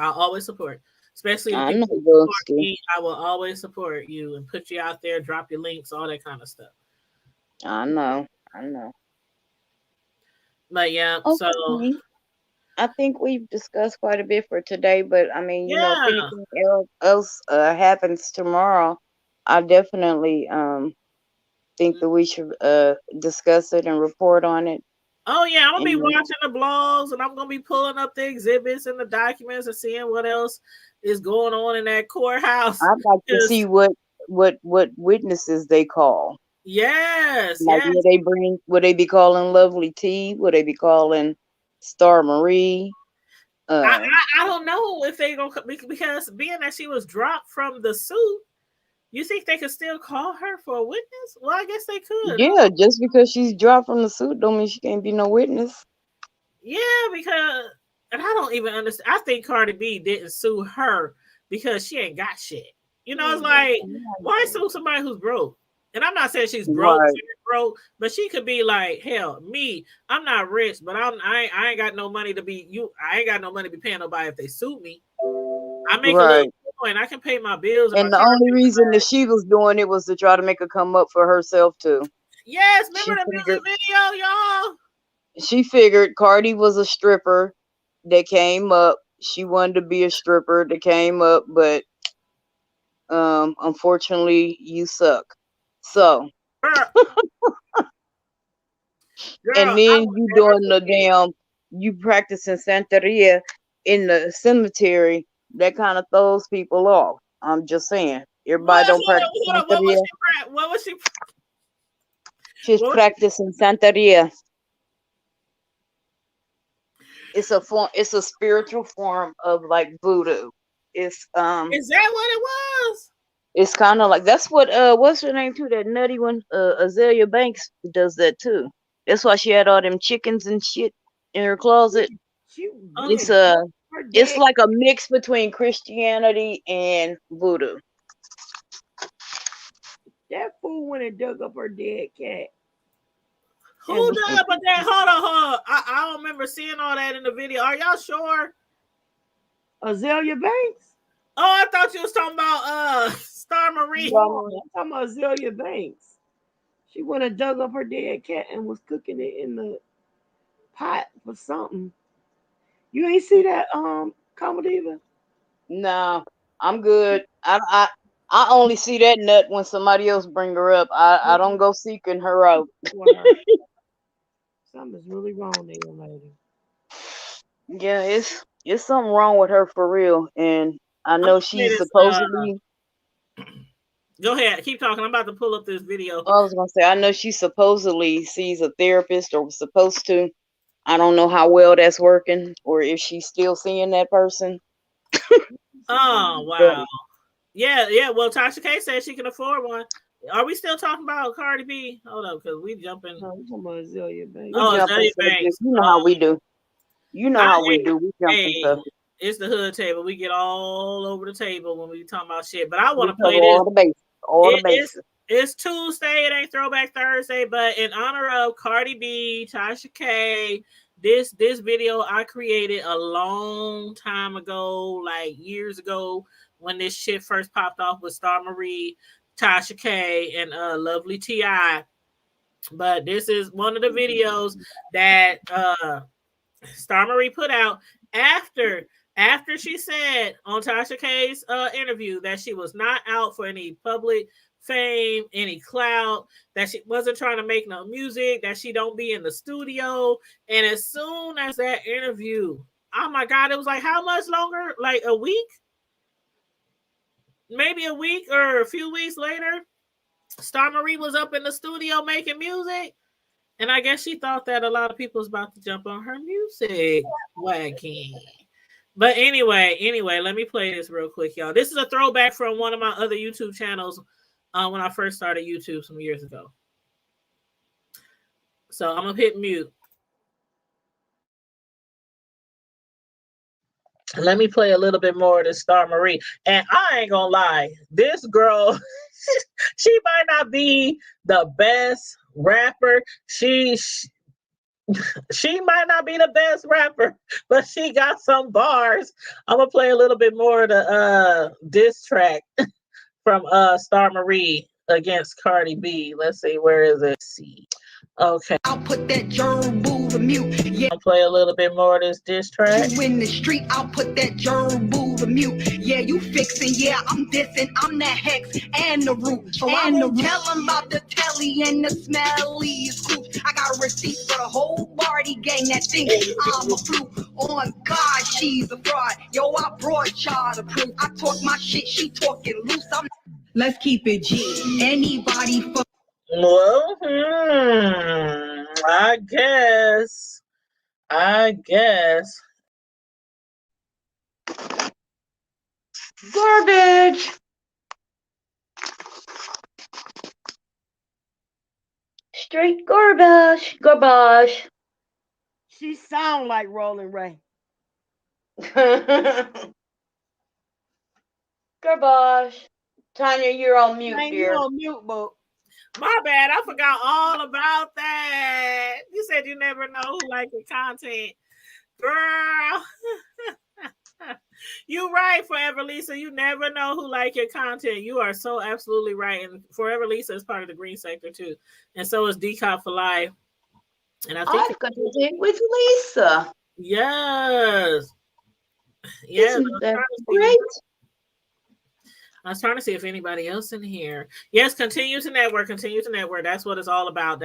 Especially the I people know, who support Booksy. me. I will always support you and put you out there, drop your links, all that kind of stuff. I know. But yeah, so Okay. I think we've discussed quite a bit for today, but I mean, if yeah. anything else happens tomorrow, I definitely think that we should discuss it and report on it. Oh yeah, I'm gonna be And watching the blogs and I'm gonna be pulling up the exhibits and the documents and seeing what else is going on in that courthouse. I'd like to see what witnesses they call. Yes, Like, would they be calling Lovely T? Would they be calling Star Marie? I don't know if they gonna because being that she was dropped from the suit, you think they could still call her for a witness? Well, I guess they could. Yeah, just because she's dropped from the suit don't mean she can't be no witness. Yeah, because and I don't even understand. I think Cardi B didn't sue her because she ain't got shit. It's like why sue somebody who's broke? And I'm not saying she's broke, Right. but she could be like, hell, me, I'm not rich, but I ain't got no money to be you. I ain't got no money to be paying nobody if they sue me. I make a little coin. I can pay my bills and my And the car only bills. reason that she was doing it was to try to make her come up for herself too. Yes, She remember the figured music video, y'all? she figured Cardi was a stripper that came up. She wanted to be a stripper that came up, but unfortunately you suck. So Girl, and then you doing the damn you practicing Santeria in the cemetery, that kind of throws people off. I'm just saying. Everybody don't practice What Santeria. was she? She's practicing Santeria. It's a spiritual form of like voodoo. It's Is that what it was? It's kind of like that's what's her name too, that nutty one, Azalea Banks does that too. That's why she had all them chickens and shit in her closet. It's like a mix between Christianity and voodoo. That fool went and dug up her dead cat. Who dug up that? Hold on. I don't remember seeing all that in the video. Are y'all sure? Azalea Banks? Oh, I thought you was talking about Star Marie. No, I'm talking about Azalea Banks. She went and dug up her dead cat and was cooking it in the pot for something. You ain't see that, Comediva? No, I'm good. I only see that nut when somebody else bring her up. I don't go seeking her out. Something's really wrong there, lady. Yeah, it's something wrong with her for real, and I I'm know gonna play she's this, supposedly. Go ahead, keep talking. I'm about to pull up this video. I was gonna say I know she supposedly sees a therapist or was supposed to. I don't know how well that's working, or if she's still seeing that person. Oh wow. Yeah. Well, Tasha K said she can afford one. Are we still talking about Cardi B? Hold up, because we jumping. No, we're talking about Azalea Banks. We jumping subjects. You know how we do. You know how we do. We jumping subjects. It's the hood table. We get all over the table when we talk about shit. But I want to cover play this. all the bases. All the bases. It's Tuesday. It ain't Throwback Thursday. But in honor of Cardi B, Tasha K, this video I created a long time ago, like years ago, when this shit first popped off with Star Marie, Tasha K, and Lovely T.I. But this is one of the videos that Star Marie put out after she said on Tasha K's interview that she was not out for any public fame, any clout, that she wasn't trying to make no music, that she don't be in the studio. And as soon as that interview, oh my God, it was like how much longer? Like a week? Maybe a week or a few weeks later, Star Marie was up in the studio making music. And I guess she thought that a lot of people was about to jump on her music wagon. But anyway, let me play this real quick, y'all. This is a throwback from one of my other YouTube channels when I first started YouTube some years ago. So I'm going to hit mute. Let me play a little bit more of this Star Marie. And I ain't going to lie. This girl, she might not be the best rapper. She might not be the best rapper, but she got some bars. I'm gonna play a little bit more of the diss track from Star Marie against Cardi B. Let's see, where is it? See. Okay. I'll put that gerbil to mute. Yeah. I'll play a little bit more of this diss track. You in the street, I'll put that gerbil to mute. Yeah, you fixing, yeah, I'm dissing. I'm the hex and the root. So I won't tell them about the telly and the smelly scoops. I got a receipt for the whole party gang that thinks I'm a fruit. On God, she's a fraud. Yo, I brought y'all the proof. I talk my shit, she talking loose. Let's keep it G. Anybody fuck. Well, I guess. Garbage. Straight garbage. Garbage. She sound like Rolling Ray. Garbage. Tanya, you're on mute, dear. You're on mute, boo. My bad. I forgot all about that. You said you never know who like your content. Girl. You're right, Forever Lisa. You never know who like your content. You are so absolutely right. And Forever Lisa is part of the green sector too. And so is Decop for Life. And I think I've got to dig with Lisa. Yes. Yeah. Isn't that great? I was trying to see if anybody else in here. Yes, continue to network. That's what it's all about.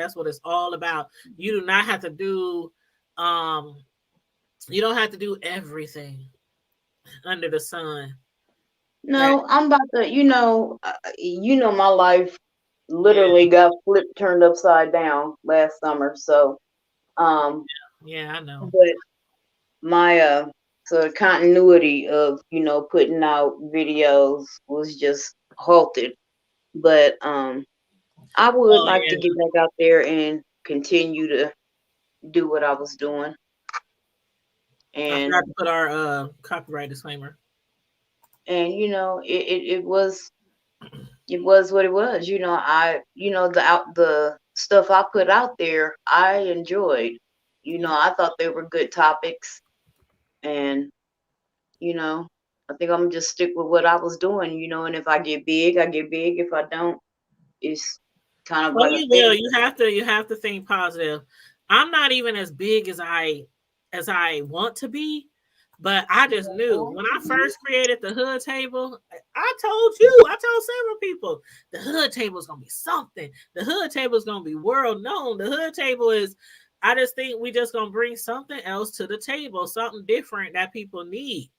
You do not have to do you don't have to do everything under the sun. No, I'm about to, my life literally got turned upside down last summer. So yeah, I know. But my so the continuity of, putting out videos was just halted. But I would like to get back out there and continue to do what I was doing. And I forgot to put our copyright disclaimer. And it was what it was. The stuff I put out there, I enjoyed. I thought they were good topics, and I think I'm gonna just stick with what I was doing. And if I get big, I get big. If I don't, it's kind of like you will. You have to think positive. I'm not even as big as I want to be, But I just knew when I first created the hood table, I told several people, the hood table is going to be something. The hood table is going to be world known. The hood table is, I just think we just going to bring something else to the table, something different that people need.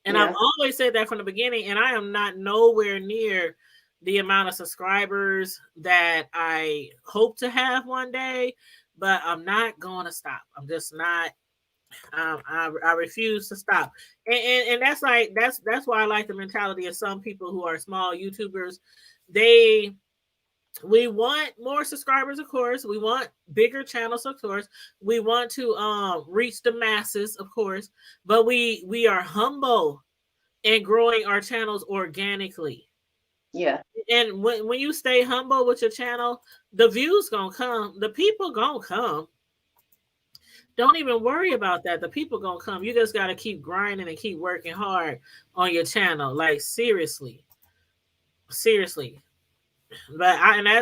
And I've always said that from the beginning, and I am not nowhere near the amount of subscribers that I hope to have one day, but I'm not going to stop. I'm just not. I refuse to stop, and that's why I like the mentality of some people who are small YouTubers. We want more subscribers, of course. We want bigger channels, of course. We want to reach the masses, of course. But we are humble in growing our channels organically. Yeah. And when you stay humble with your channel, the views gonna come. The people gonna come. Don't even worry about that. The people gonna come. You just gotta keep grinding and keep working hard on your channel. Like seriously. But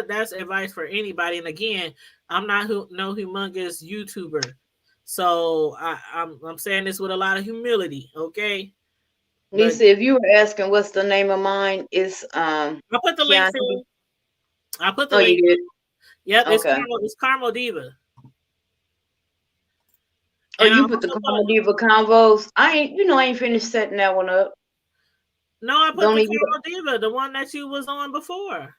that's advice for anybody. And again, I'm not no humongous YouTuber, so I'm saying this with a lot of humility. Okay. Lisa, if you were asking what's the name of mine, it's I put the links in. I put the link. link. You did? Yep, okay. It's Caramel Diva. Oh, you put the Caramel Diva convos. I ain't finished setting that one up. No, I put the Caramel Diva, the one that you was on before.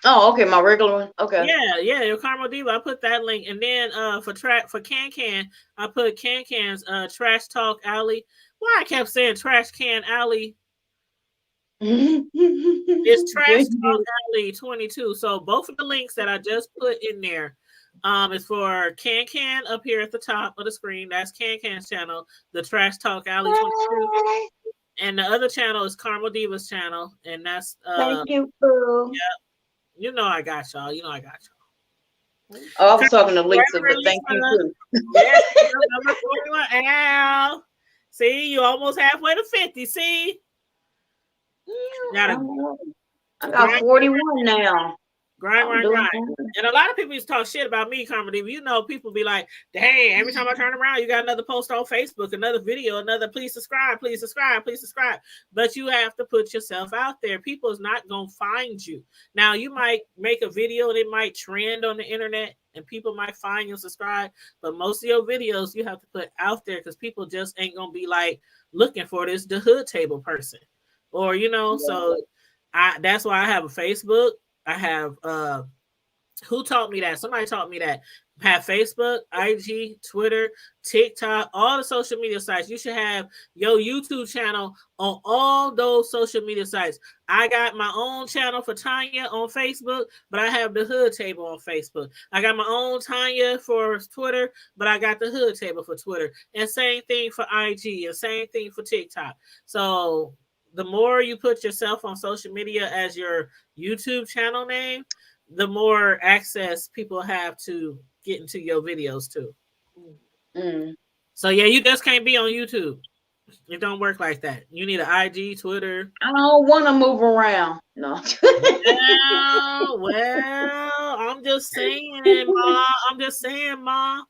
Oh, okay, my regular one. Okay. Yeah, your Caramel Diva. I put that link, and then for Can, I put Can's Trash Talk Alley. Why I kept saying Trash Can Alley? It's Trash Talk Alley 22. So both of the links that I just put in there is for Can up here at the top of the screen. That's Can's channel, the Trash Talk Alley 22. And the other channel is Caramel Diva's channel, and that's thank you, Boo. Yeah, you know I got y'all. Oh, I was talking to Lisa, but thank you too. Yes, number 41. Al. See, you almost halfway to 50. See? I got 41 now. Grind. And a lot of people used to talk shit about me, comedy. You know, people be like, dang, every time I turn around, you got another post on Facebook, another video, another please subscribe. But you have to put yourself out there. People is not going to find you. Now, you might make a video and it might trend on the internet and people might find you and subscribe. But most of your videos you have to put out there because people just ain't going to be like looking for the hood table person. Or, so that's why I have a Facebook. I have who taught me that? Somebody taught me that. I have Facebook, IG, Twitter, TikTok, all the social media sites. You should have your YouTube channel on all those social media sites. I got my own channel for Tanya on Facebook, but I have the hood table on Facebook. I got my own Tanya for Twitter, but I got the hood table for Twitter. And same thing for IG and same thing for TikTok. So the more you put yourself on social media as your YouTube channel name, the more access people have to get into your videos too. So yeah, you just can't be on YouTube. It don't work like that. You need an IG, Twitter. I don't want to move around. No. well, I'm just saying, Ma.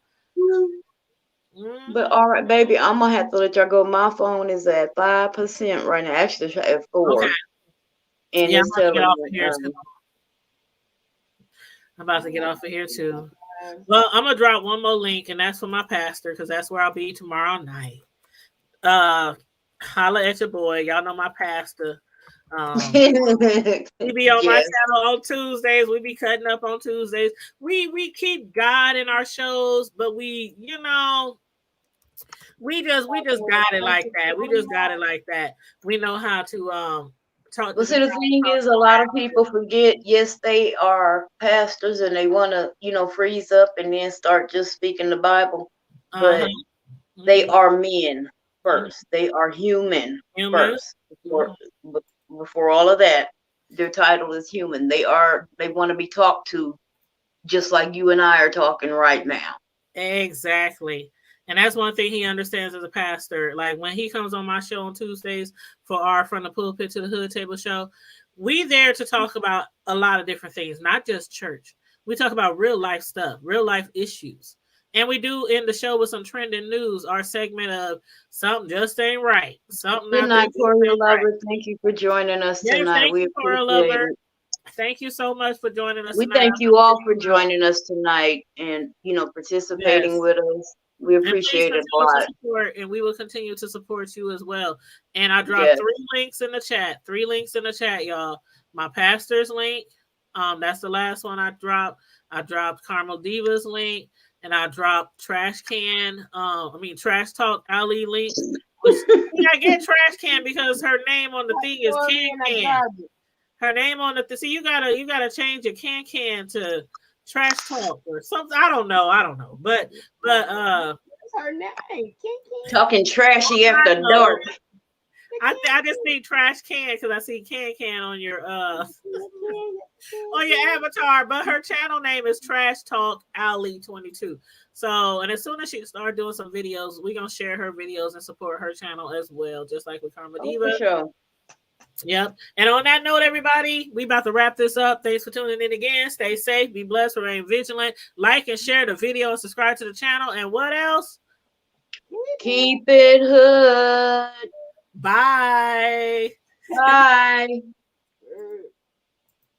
But all right, baby, I'm gonna have to let y'all go. My phone is at 5% right now. Actually, it's at 4%. Okay. And it's telling I'm about to get off of here too. Well, I'm gonna drop one more link, and that's for my pastor because that's where I'll be tomorrow night. Holla at your boy. Y'all know my pastor. He be on my channel on Tuesdays. We be cutting up on Tuesdays. We keep God in our shows, but we just got it like that. We just got it like that. We know how to talk. Well, see, the thing is, a lot of people forget. Yes, they are pastors, and they want to, freeze up and then start just speaking the Bible. But they are men first. They are human first. Before all of that, their title is human. They want to be talked to, just like you and I are talking right now. Exactly. And that's one thing he understands as a pastor. Like when he comes on my show on Tuesdays for our From the Pulpit to the Hood Table show, we there to talk about a lot of different things, not just church. We talk about real life stuff, real life issues. And we do end the show with some trending news, our segment of something just ain't right. Something Good out night, there Corey just ain't right. Lover. Thank you for joining us Yes, tonight. thank We you, Cora appreciate Lover. it. Thank you so much for joining us We tonight. thank you all for joining us tonight and, you know, participating Yes. with us. We And please appreciate it a continue to lot. support, and we will continue to support you as well. And I dropped 3 links in the chat. 3 links in the chat, y'all. My pastor's link. That's the last one I dropped. I dropped Carmel Diva's link, and I dropped Trash Talk Ali link. I get Trash Can because her name on the thing is Can. Her name on the see, you gotta change your Can to Trash Talk or something. I don't know. But what's her name? Talking trashy after dark. I just see Trash Can because I see Can on your avatar, but her channel name is Trash Talk Ali 22. So, and as soon as she start doing some videos, we're gonna share her videos and support her channel as well, just like with Karma Diva. For sure. Yep. And on that note, everybody, we about to wrap this up. Thanks for tuning in again. Stay safe, be blessed, remain vigilant. Like and share the video and subscribe to the channel. And what else? Keep it hood. Bye. Bye.